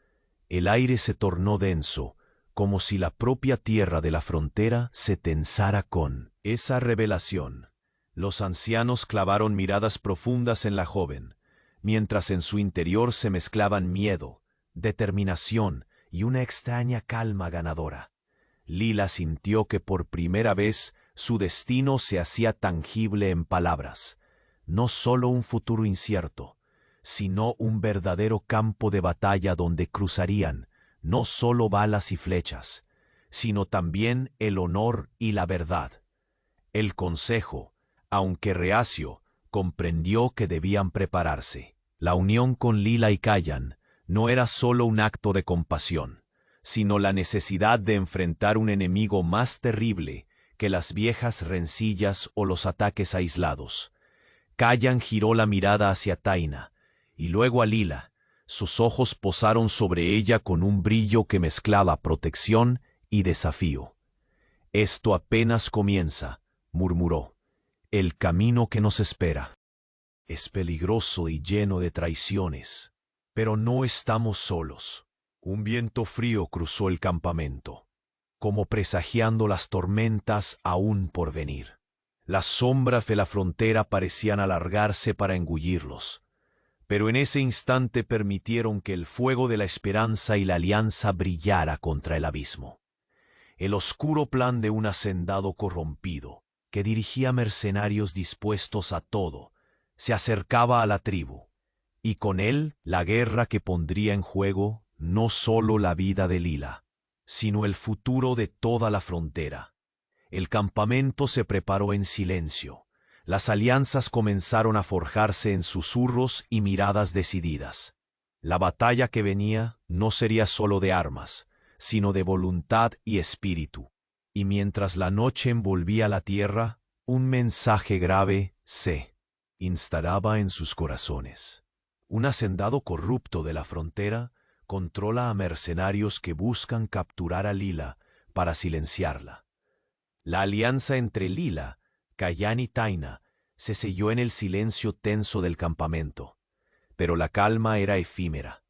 El aire se tornó denso, como si la propia tierra de la frontera se tensara con esa revelación. Los ancianos clavaron miradas profundas en la joven, mientras en su interior se mezclaban miedo, determinación y una extraña calma ganadora. Lila sintió que por primera vez su destino se hacía tangible en palabras. No solo un futuro incierto, sino un verdadero campo de batalla donde cruzarían no solo balas y flechas, sino también el honor y la verdad. El consejo, aunque reacio, comprendió que debían prepararse. La unión con Lila y Cayán no era solo un acto de compasión, sino la necesidad de enfrentar un enemigo más terrible que las viejas rencillas o los ataques aislados. Cayán giró la mirada hacia Taina, y luego a Lila. Sus ojos posaron sobre ella con un brillo que mezclaba protección y desafío. «Esto apenas comienza», murmuró. «El camino que nos espera es peligroso y lleno de traiciones, pero no estamos solos». Un viento frío cruzó el campamento, como presagiando las tormentas aún por venir. Las sombras de la frontera parecían alargarse para engullirlos, pero en ese instante permitieron que el fuego de la esperanza y la alianza brillara contra el abismo. El oscuro plan de un hacendado corrompido, que dirigía mercenarios dispuestos a todo, se acercaba a la tribu, y con él la guerra que pondría en juego no solo la vida de Lila, sino el futuro de toda la frontera. El campamento se preparó en silencio. Las alianzas comenzaron a forjarse en susurros y miradas decididas. La batalla que venía no sería solo de armas, sino de voluntad y espíritu. Y mientras la noche envolvía la tierra, un mensaje grave se instalaba en sus corazones. Un hacendado corrupto de la frontera controla a mercenarios que buscan capturar a Lila para silenciarla. La alianza entre Lila, Cayán y Taina se selló en el silencio tenso del campamento, pero la calma era efímera.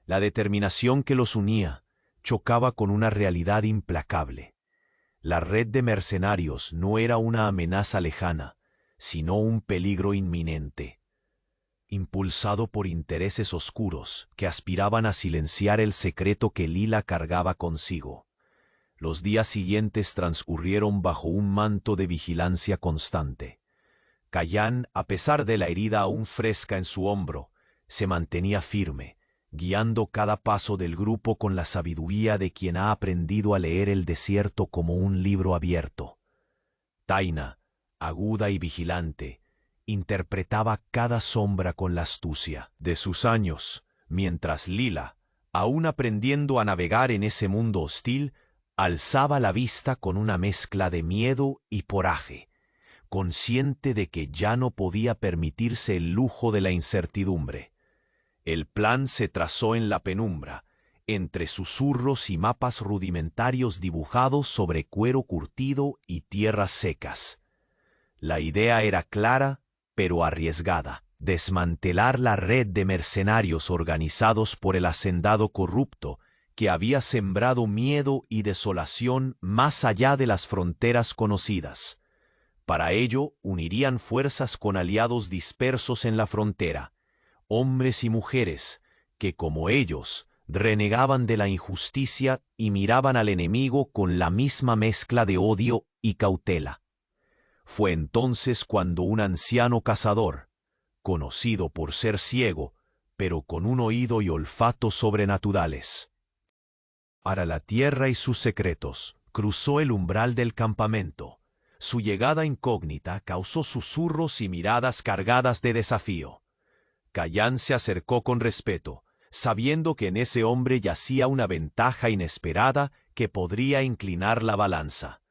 La determinación que los unía chocaba con una realidad implacable. La red de mercenarios no era una amenaza lejana, sino un peligro inminente. Impulsado por intereses oscuros que aspiraban a silenciar el secreto que Lila cargaba consigo. Los días siguientes transcurrieron bajo un manto de vigilancia constante. Cayán, a pesar de la herida aún fresca en su hombro, se mantenía firme, guiando cada paso del grupo con la sabiduría de quien ha aprendido a leer el desierto como un libro abierto. Taina, aguda y vigilante, interpretaba cada sombra con la astucia de sus años, mientras Lila, aún aprendiendo a navegar en ese mundo hostil, alzaba la vista con una mezcla de miedo y coraje, consciente de que ya no podía permitirse el lujo de la incertidumbre. El plan se trazó en la penumbra, entre susurros y mapas rudimentarios dibujados sobre cuero curtido y tierras secas. La idea era clara, pero arriesgada: desmantelar la red de mercenarios organizados por el hacendado corrupto que había sembrado miedo y desolación más allá de las fronteras conocidas. Para ello, unirían fuerzas con aliados dispersos en la frontera, hombres y mujeres que, como ellos, renegaban de la injusticia y miraban al enemigo con la misma mezcla de odio y cautela. Fue entonces cuando un anciano cazador, conocido por ser ciego, pero con un oído y olfato sobrenaturales, para la tierra y sus secretos, cruzó el umbral del campamento. Su llegada incógnita causó susurros y miradas cargadas de desafío. Cayán se acercó con respeto, sabiendo que en ese hombre yacía una ventaja inesperada que podría inclinar la balanza.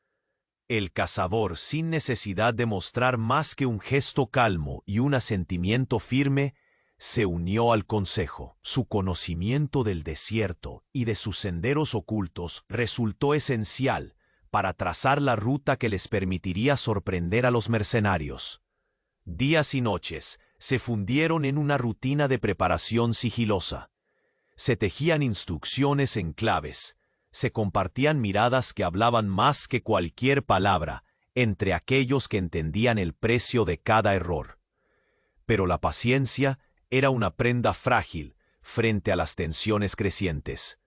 El cazador, sin necesidad de mostrar más que un gesto calmo y un asentimiento firme, se unió al consejo. Su conocimiento del desierto y de sus senderos ocultos resultó esencial para trazar la ruta que les permitiría sorprender a los mercenarios. Días y noches se fundieron en una rutina de preparación sigilosa. Se tejían instrucciones en claves, se compartían miradas que hablaban más que cualquier palabra entre aquellos que entendían el precio de cada error. Pero la paciencia era una prenda frágil frente a las tensiones crecientes.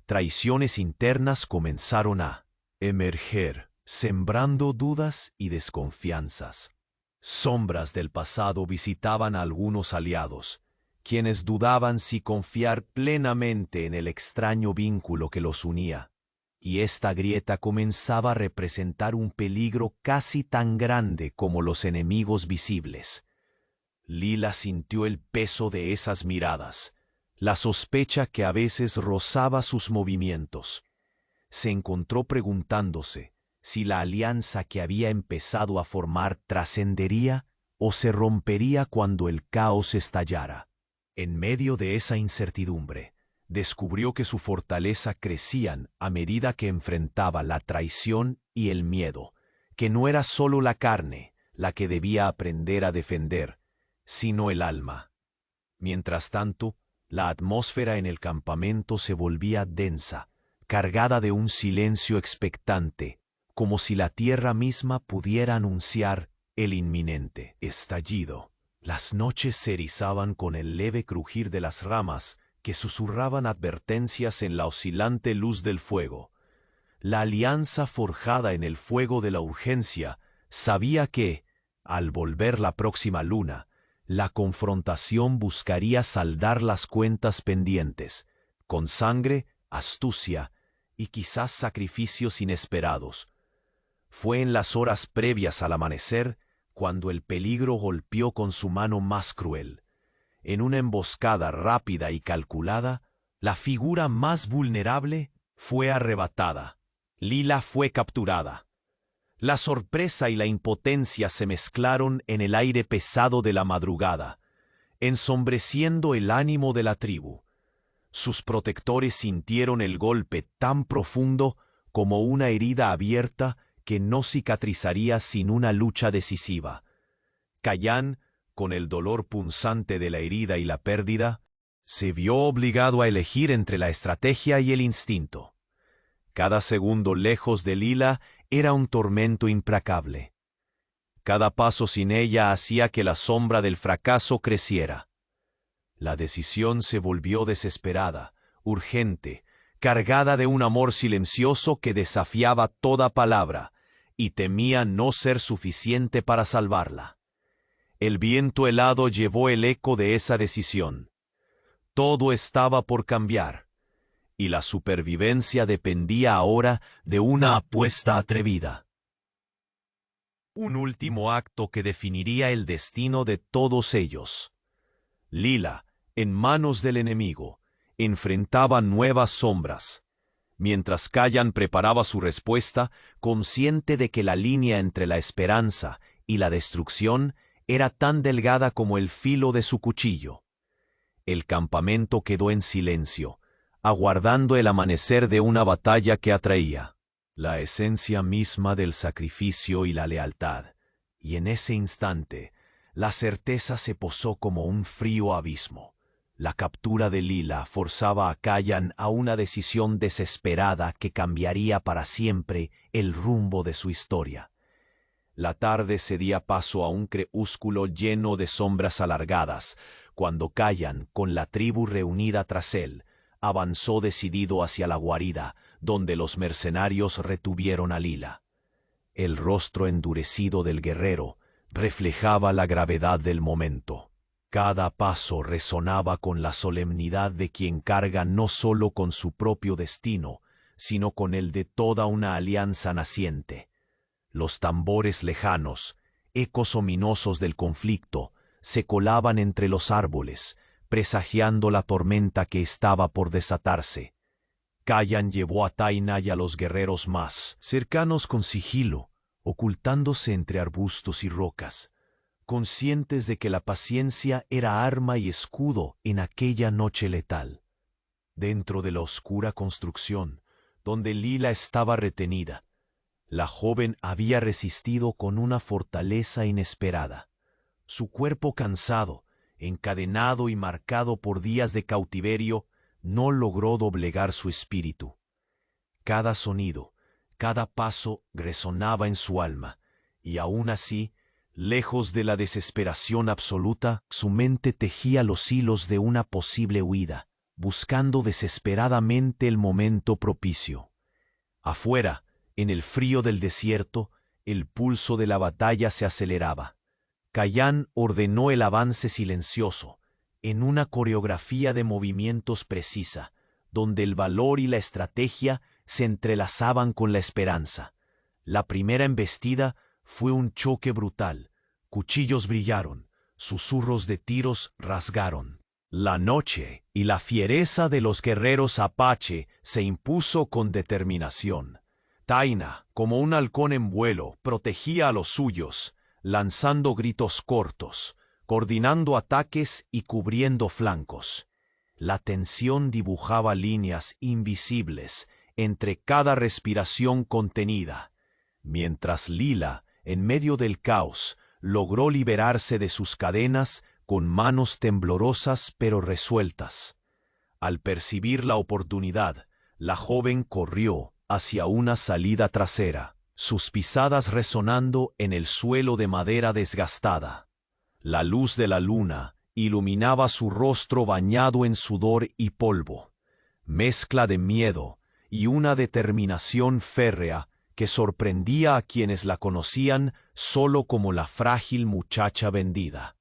Traiciones internas comenzaron a emerger, sembrando dudas y desconfianzas. Sombras del pasado visitaban a algunos aliados, quienes dudaban si confiar plenamente en el extraño vínculo que los unía. Y esta grieta comenzaba a representar un peligro casi tan grande como los enemigos visibles. Lila sintió el peso de esas miradas, la sospecha que a veces rozaba sus movimientos. Se encontró preguntándose si la alianza que había empezado a formar trascendería o se rompería cuando el caos estallara. En medio de esa incertidumbre, descubrió que su fortaleza crecían a medida que enfrentaba la traición y el miedo, que no era solo la carne la que debía aprender a defender, sino el alma. Mientras tanto, la atmósfera en el campamento se volvía densa, cargada de un silencio expectante, como si la tierra misma pudiera anunciar el inminente estallido. Las noches se erizaban con el leve crujir de las ramas que susurraban advertencias en la oscilante luz del fuego. La alianza forjada en el fuego de la urgencia sabía que, al volver la próxima luna, la confrontación buscaría saldar las cuentas pendientes, con sangre, astucia y quizás sacrificios inesperados. Fue en las horas previas al amanecer cuando el peligro golpeó con su mano más cruel. En una emboscada rápida y calculada, la figura más vulnerable fue arrebatada. Lila fue capturada. La sorpresa y la impotencia se mezclaron en el aire pesado de la madrugada, ensombreciendo el ánimo de la tribu. Sus protectores sintieron el golpe tan profundo como una herida abierta que no cicatrizaría sin una lucha decisiva. Cayán, con el dolor punzante de la herida y la pérdida, se vio obligado a elegir entre la estrategia y el instinto. Cada segundo lejos de Lila era un tormento implacable. Cada paso sin ella hacía que la sombra del fracaso creciera. La decisión se volvió desesperada, urgente, cargada de un amor silencioso que desafiaba toda palabra, y temía no ser suficiente para salvarla. El viento helado llevó el eco de esa decisión. Todo estaba por cambiar, y la supervivencia dependía ahora de una apuesta atrevida. Un último acto que definiría el destino de todos ellos. Lila, en manos del enemigo, enfrentaba nuevas sombras. Mientras Cayán preparaba su respuesta, consciente de que la línea entre la esperanza y la destrucción era tan delgada como el filo de su cuchillo. El campamento quedó en silencio, aguardando el amanecer de una batalla que atraía la esencia misma del sacrificio y la lealtad, y en ese instante la certeza se posó como un frío abismo. La captura de Lila forzaba a Cayán a una decisión desesperada que cambiaría para siempre el rumbo de su historia. La tarde cedía paso a un crepúsculo lleno de sombras alargadas, cuando Cayán, con la tribu reunida tras él, avanzó decidido hacia la guarida, donde los mercenarios retuvieron a Lila. El rostro endurecido del guerrero reflejaba la gravedad del momento. Cada paso resonaba con la solemnidad de quien carga no solo con su propio destino, sino con el de toda una alianza naciente. Los tambores lejanos, ecos ominosos del conflicto, se colaban entre los árboles, presagiando la tormenta que estaba por desatarse. Kayan llevó a Taina y a los guerreros más cercanos con sigilo, ocultándose entre arbustos y rocas, conscientes de que la paciencia era arma y escudo en aquella noche letal. Dentro de la oscura construcción, donde Lila estaba retenida, la joven había resistido con una fortaleza inesperada. Su cuerpo cansado, encadenado y marcado por días de cautiverio, no logró doblegar su espíritu. Cada sonido, cada paso resonaba en su alma, y aún así, lejos de la desesperación absoluta, su mente tejía los hilos de una posible huida, buscando desesperadamente el momento propicio. Afuera, en el frío del desierto, el pulso de la batalla se aceleraba. Kayan ordenó el avance silencioso, en una coreografía de movimientos precisa, donde el valor y la estrategia se entrelazaban con la esperanza. La primera embestida fue un choque brutal. Cuchillos brillaron, susurros de tiros rasgaron. La noche y la fiereza de los guerreros apache se impuso con determinación. Taina, como un halcón en vuelo, protegía a los suyos, lanzando gritos cortos, coordinando ataques y cubriendo flancos. La tensión dibujaba líneas invisibles entre cada respiración contenida, mientras Lila, en medio del caos, logró liberarse de sus cadenas con manos temblorosas pero resueltas. Al percibir la oportunidad, la joven corrió hacia una salida trasera, sus pisadas resonando en el suelo de madera desgastada. La luz de la luna iluminaba su rostro bañado en sudor y polvo, mezcla de miedo y una determinación férrea que sorprendía a quienes la conocían solo como la frágil muchacha vendida.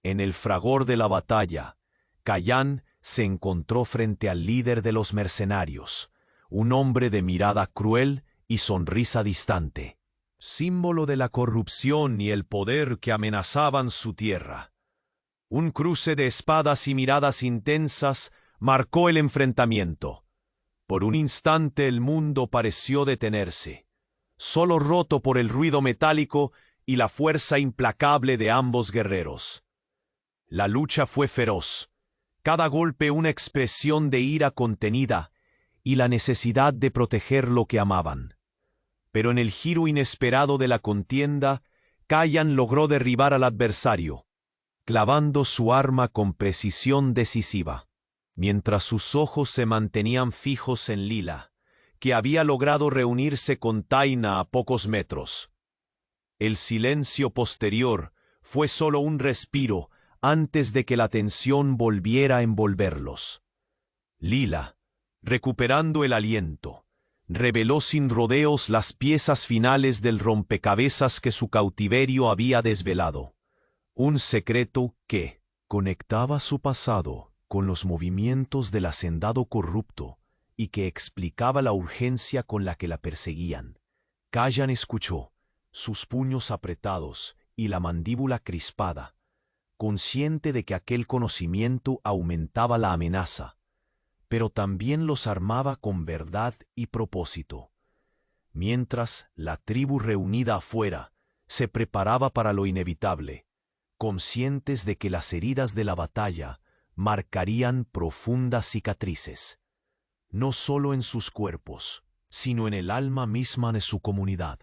En el fragor de la batalla, Kayan se encontró frente al líder de los mercenarios, un hombre de mirada cruel y sonrisa distante, símbolo de la corrupción y el poder que amenazaban su tierra. Un cruce de espadas y miradas intensas marcó el enfrentamiento. Por un instante el mundo pareció detenerse, solo roto por el ruido metálico y la fuerza implacable de ambos guerreros. La lucha fue feroz, cada golpe una expresión de ira contenida y la necesidad de proteger lo que amaban. Pero en el giro inesperado de la contienda, Kayan logró derribar al adversario, clavando su arma con precisión decisiva, mientras sus ojos se mantenían fijos en Lila, que había logrado reunirse con Taina a pocos metros. El silencio posterior fue solo un respiro antes de que la tensión volviera a envolverlos. Lila, recuperando el aliento, reveló sin rodeos las piezas finales del rompecabezas que su cautiverio había desvelado. Un secreto que conectaba su pasado con los movimientos del hacendado corrupto y que explicaba la urgencia con la que la perseguían. Kayan escuchó, sus puños apretados y la mandíbula crispada, consciente de que aquel conocimiento aumentaba la amenaza, pero también los armaba con verdad y propósito. Mientras la tribu reunida afuera se preparaba para lo inevitable, conscientes de que las heridas de la batalla marcarían profundas cicatrices, no solo en sus cuerpos, sino en el alma misma de su comunidad.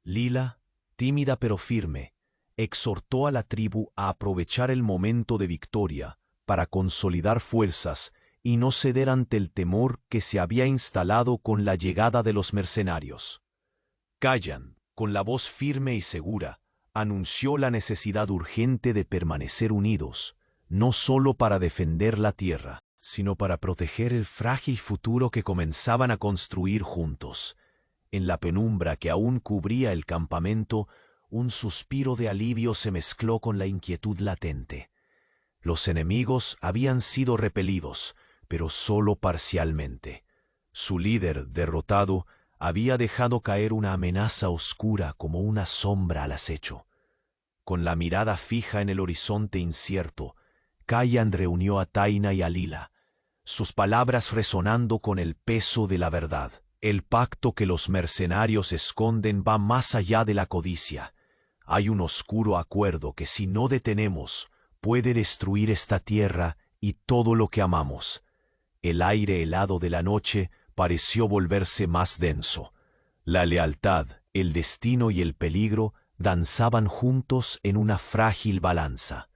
Lila, tímida pero firme, exhortó a la tribu a aprovechar el momento de victoria para consolidar fuerzas y no ceder ante el temor que se había instalado con la llegada de los mercenarios. Kayan, con la voz firme y segura, anunció la necesidad urgente de permanecer unidos, no solo para defender la tierra, sino para proteger el frágil futuro que comenzaban a construir juntos. En la penumbra que aún cubría el campamento, un suspiro de alivio se mezcló con la inquietud latente. Los enemigos habían sido repelidos, pero solo parcialmente. Su líder, derrotado, había dejado caer una amenaza oscura como una sombra al acecho. Con la mirada fija en el horizonte incierto, Kayan reunió a Taina y a Lila, sus palabras resonando con el peso de la verdad. El pacto que los mercenarios esconden va más allá de la codicia. Hay un oscuro acuerdo que si no detenemos, puede destruir esta tierra y todo lo que amamos. El aire helado de la noche pareció volverse más denso. La lealtad, el destino y el peligro danzaban juntos en una frágil balanza.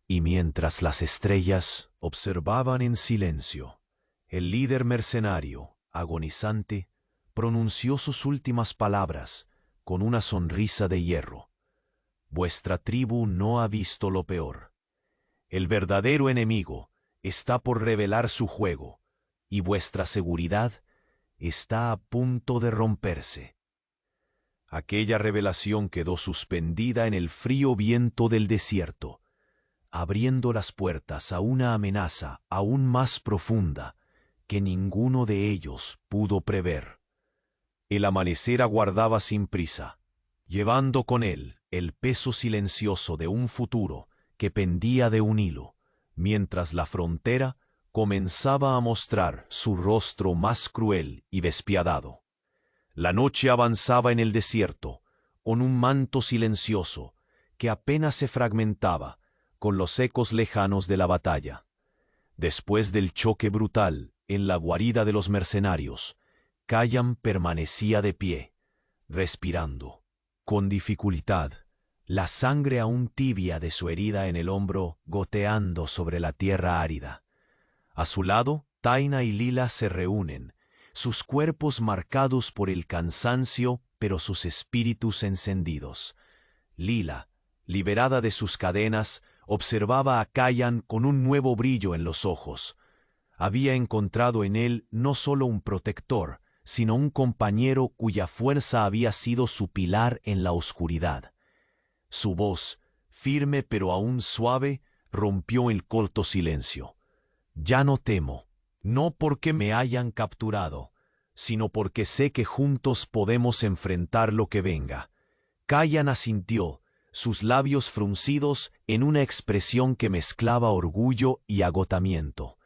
Y mientras las estrellas observaban en silencio, el líder mercenario, agonizante, pronunció sus últimas palabras con una sonrisa de hierro. Vuestra tribu no ha visto lo peor. El verdadero enemigo está por revelar su juego, y vuestra seguridad está a punto de romperse. Aquella revelación quedó suspendida en el frío viento del desierto, abriendo las puertas a una amenaza aún más profunda que ninguno de ellos pudo prever. El amanecer aguardaba sin prisa, llevando con él el peso silencioso de un futuro que pendía de un hilo, mientras la frontera comenzaba a mostrar su rostro más cruel y despiadado. La noche avanzaba en el desierto, con un manto silencioso que apenas se fragmentaba con los ecos lejanos de la batalla. Después del choque brutal en la guarida de los mercenarios, Kayan permanecía de pie, respirando, con dificultad, la sangre aún tibia de su herida en el hombro goteando sobre la tierra árida. A su lado, Taina y Lila se reúnen, sus cuerpos marcados por el cansancio, pero sus espíritus encendidos. Lila, liberada de sus cadenas, observaba a Kayan con un nuevo brillo en los ojos. Había encontrado en él no solo un protector, sino un compañero cuya fuerza había sido su pilar en la oscuridad. Su voz, firme pero aún suave, rompió el corto silencio. Ya no temo, no porque me hayan capturado, sino porque sé que juntos podemos enfrentar lo que venga. Kayan asintió, sus labios fruncidos en una expresión que mezclaba orgullo y agotamiento.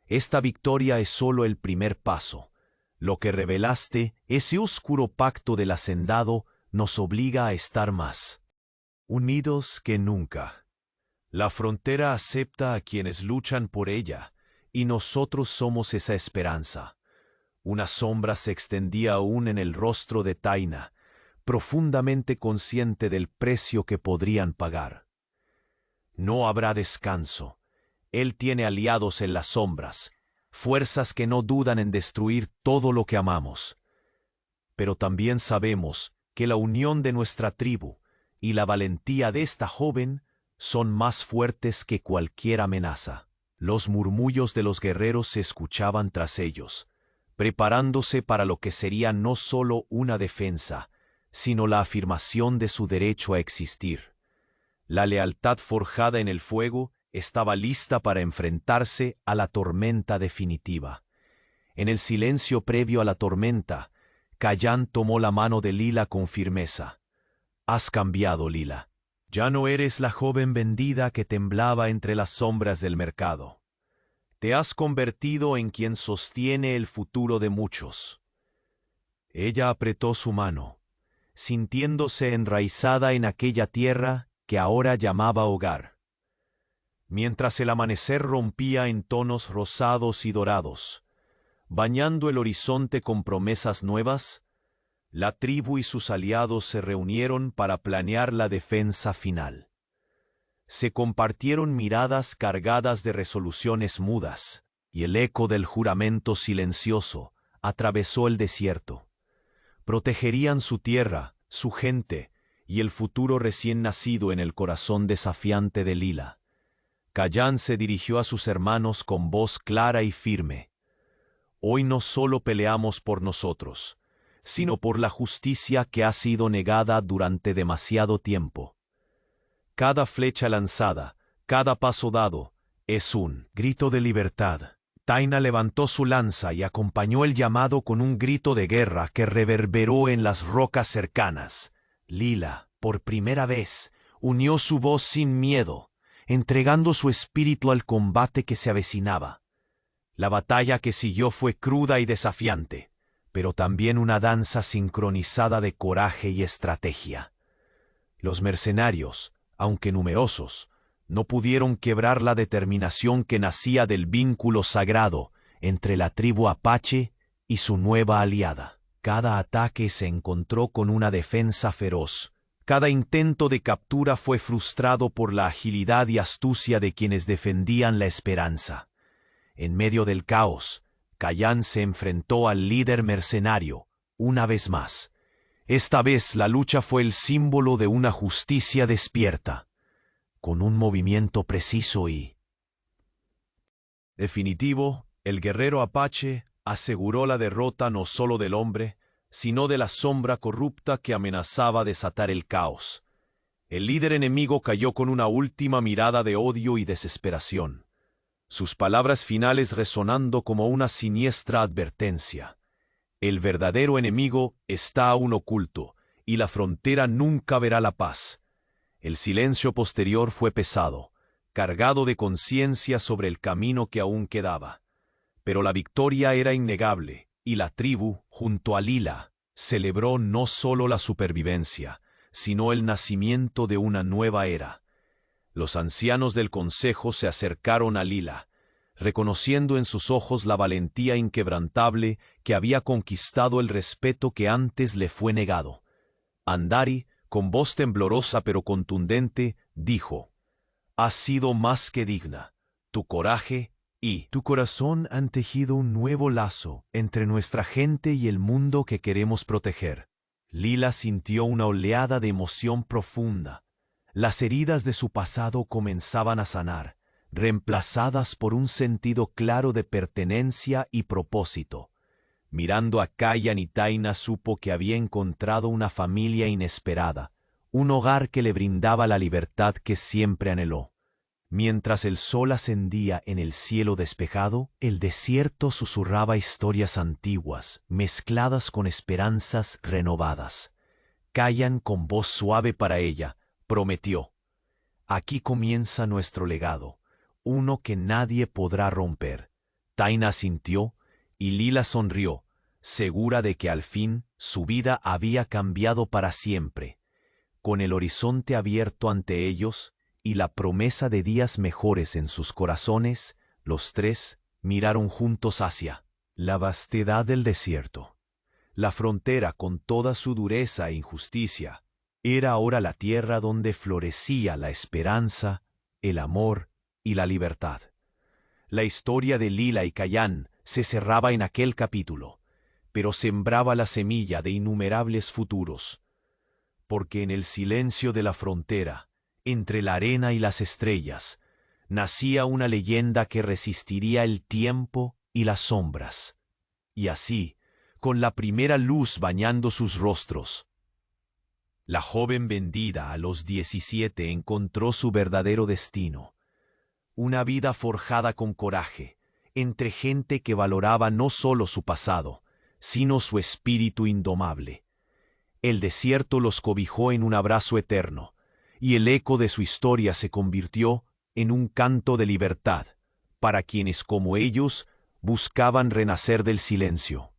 Esta victoria es solo el primer paso. Lo que revelaste, ese oscuro pacto del hacendado, nos obliga a estar más unidos que nunca. La frontera acepta a quienes luchan por ella, y nosotros somos esa esperanza. Una sombra se extendía aún en el rostro de Taina, profundamente consciente del precio que podrían pagar. No habrá descanso. Él tiene aliados en las sombras, fuerzas que no dudan en destruir todo lo que amamos. Pero también sabemos que la unión de nuestra tribu y la valentía de esta joven son más fuertes que cualquier amenaza. Los murmullos de los guerreros se escuchaban tras ellos, preparándose para lo que sería no solo una defensa, sino la afirmación de su derecho a existir. La lealtad forjada en el fuego estaba lista para enfrentarse a la tormenta definitiva. En el silencio previo a la tormenta, Kayan tomó la mano de Lila con firmeza. Has cambiado, Lila. Ya no eres la joven vendida que temblaba entre las sombras del mercado. Te has convertido en quien sostiene el futuro de muchos. Ella apretó su mano, sintiéndose enraizada en aquella tierra que ahora llamaba hogar. Mientras el amanecer rompía en tonos rosados y dorados, bañando el horizonte con promesas nuevas, la tribu y sus aliados se reunieron para planear la defensa final. Se compartieron miradas cargadas de resoluciones mudas, y el eco del juramento silencioso atravesó el desierto. Protegerían su tierra, su gente, y el futuro recién nacido en el corazón desafiante de Lila. Kayan se dirigió a sus hermanos con voz clara y firme. Hoy no solo peleamos por nosotros, sino por la justicia que ha sido negada durante demasiado tiempo. Cada flecha lanzada, cada paso dado, es un grito de libertad. Taina levantó su lanza y acompañó el llamado con un grito de guerra que reverberó en las rocas cercanas. Lila, por primera vez, unió su voz sin miedo, entregando su espíritu al combate que se avecinaba. La batalla que siguió fue cruda y desafiante, pero también una danza sincronizada de coraje y estrategia. Los mercenarios, aunque numerosos, no pudieron quebrar la determinación que nacía del vínculo sagrado entre la tribu Apache y su nueva aliada. Cada ataque se encontró con una defensa feroz. Cada intento de captura fue frustrado por la agilidad y astucia de quienes defendían la esperanza. En medio del caos, Kayan se enfrentó al líder mercenario, una vez más. Esta vez la lucha fue el símbolo de una justicia despierta, con un movimiento preciso y definitivo. El guerrero Apache aseguró la derrota no solo del hombre, sino de la sombra corrupta que amenazaba desatar el caos. El líder enemigo cayó con una última mirada de odio y desesperación, sus palabras finales resonando como una siniestra advertencia. El verdadero enemigo está aún oculto, y la frontera nunca verá la paz. El silencio posterior fue pesado, cargado de conciencia sobre el camino que aún quedaba. Pero la victoria era innegable, y la tribu, junto a Lila, celebró no solo la supervivencia, sino el nacimiento de una nueva era. Los ancianos del consejo se acercaron a Lila, reconociendo en sus ojos la valentía inquebrantable que había conquistado el respeto que antes le fue negado. Andari, con voz temblorosa pero contundente, dijo: «Has sido más que digna. Tu coraje y tu corazón han tejido un nuevo lazo entre nuestra gente y el mundo que queremos proteger». Lila sintió una oleada de emoción profunda. Las heridas de su pasado comenzaban a sanar, reemplazadas por un sentido claro de pertenencia y propósito. Mirando a Kayan y Taina supo que había encontrado una familia inesperada, un hogar que le brindaba la libertad que siempre anheló. Mientras el sol ascendía en el cielo despejado, el desierto susurraba historias antiguas, mezcladas con esperanzas renovadas. Kayan, con voz suave para ella, prometió: «Aquí comienza nuestro legado, uno que nadie podrá romper». Taina asintió, y Lila sonrió, segura de que al fin su vida había cambiado para siempre. Con el horizonte abierto ante ellos y la promesa de días mejores en sus corazones, los tres miraron juntos hacia la vastedad del desierto. La frontera, con toda su dureza e injusticia, era ahora la tierra donde florecía la esperanza, el amor y la libertad. La historia de Lila y Kayan se cerraba en aquel capítulo, pero sembraba la semilla de innumerables futuros, porque en el silencio de la frontera, entre la arena y las estrellas, nacía una leyenda que resistiría el tiempo y las sombras. Y así, con la primera luz bañando sus rostros, la joven vendida a los 17 encontró su verdadero destino. Una vida forjada con coraje, entre gente que valoraba no solo su pasado, sino su espíritu indomable. El desierto los cobijó en un abrazo eterno, y el eco de su historia se convirtió en un canto de libertad para quienes como ellos buscaban renacer del silencio.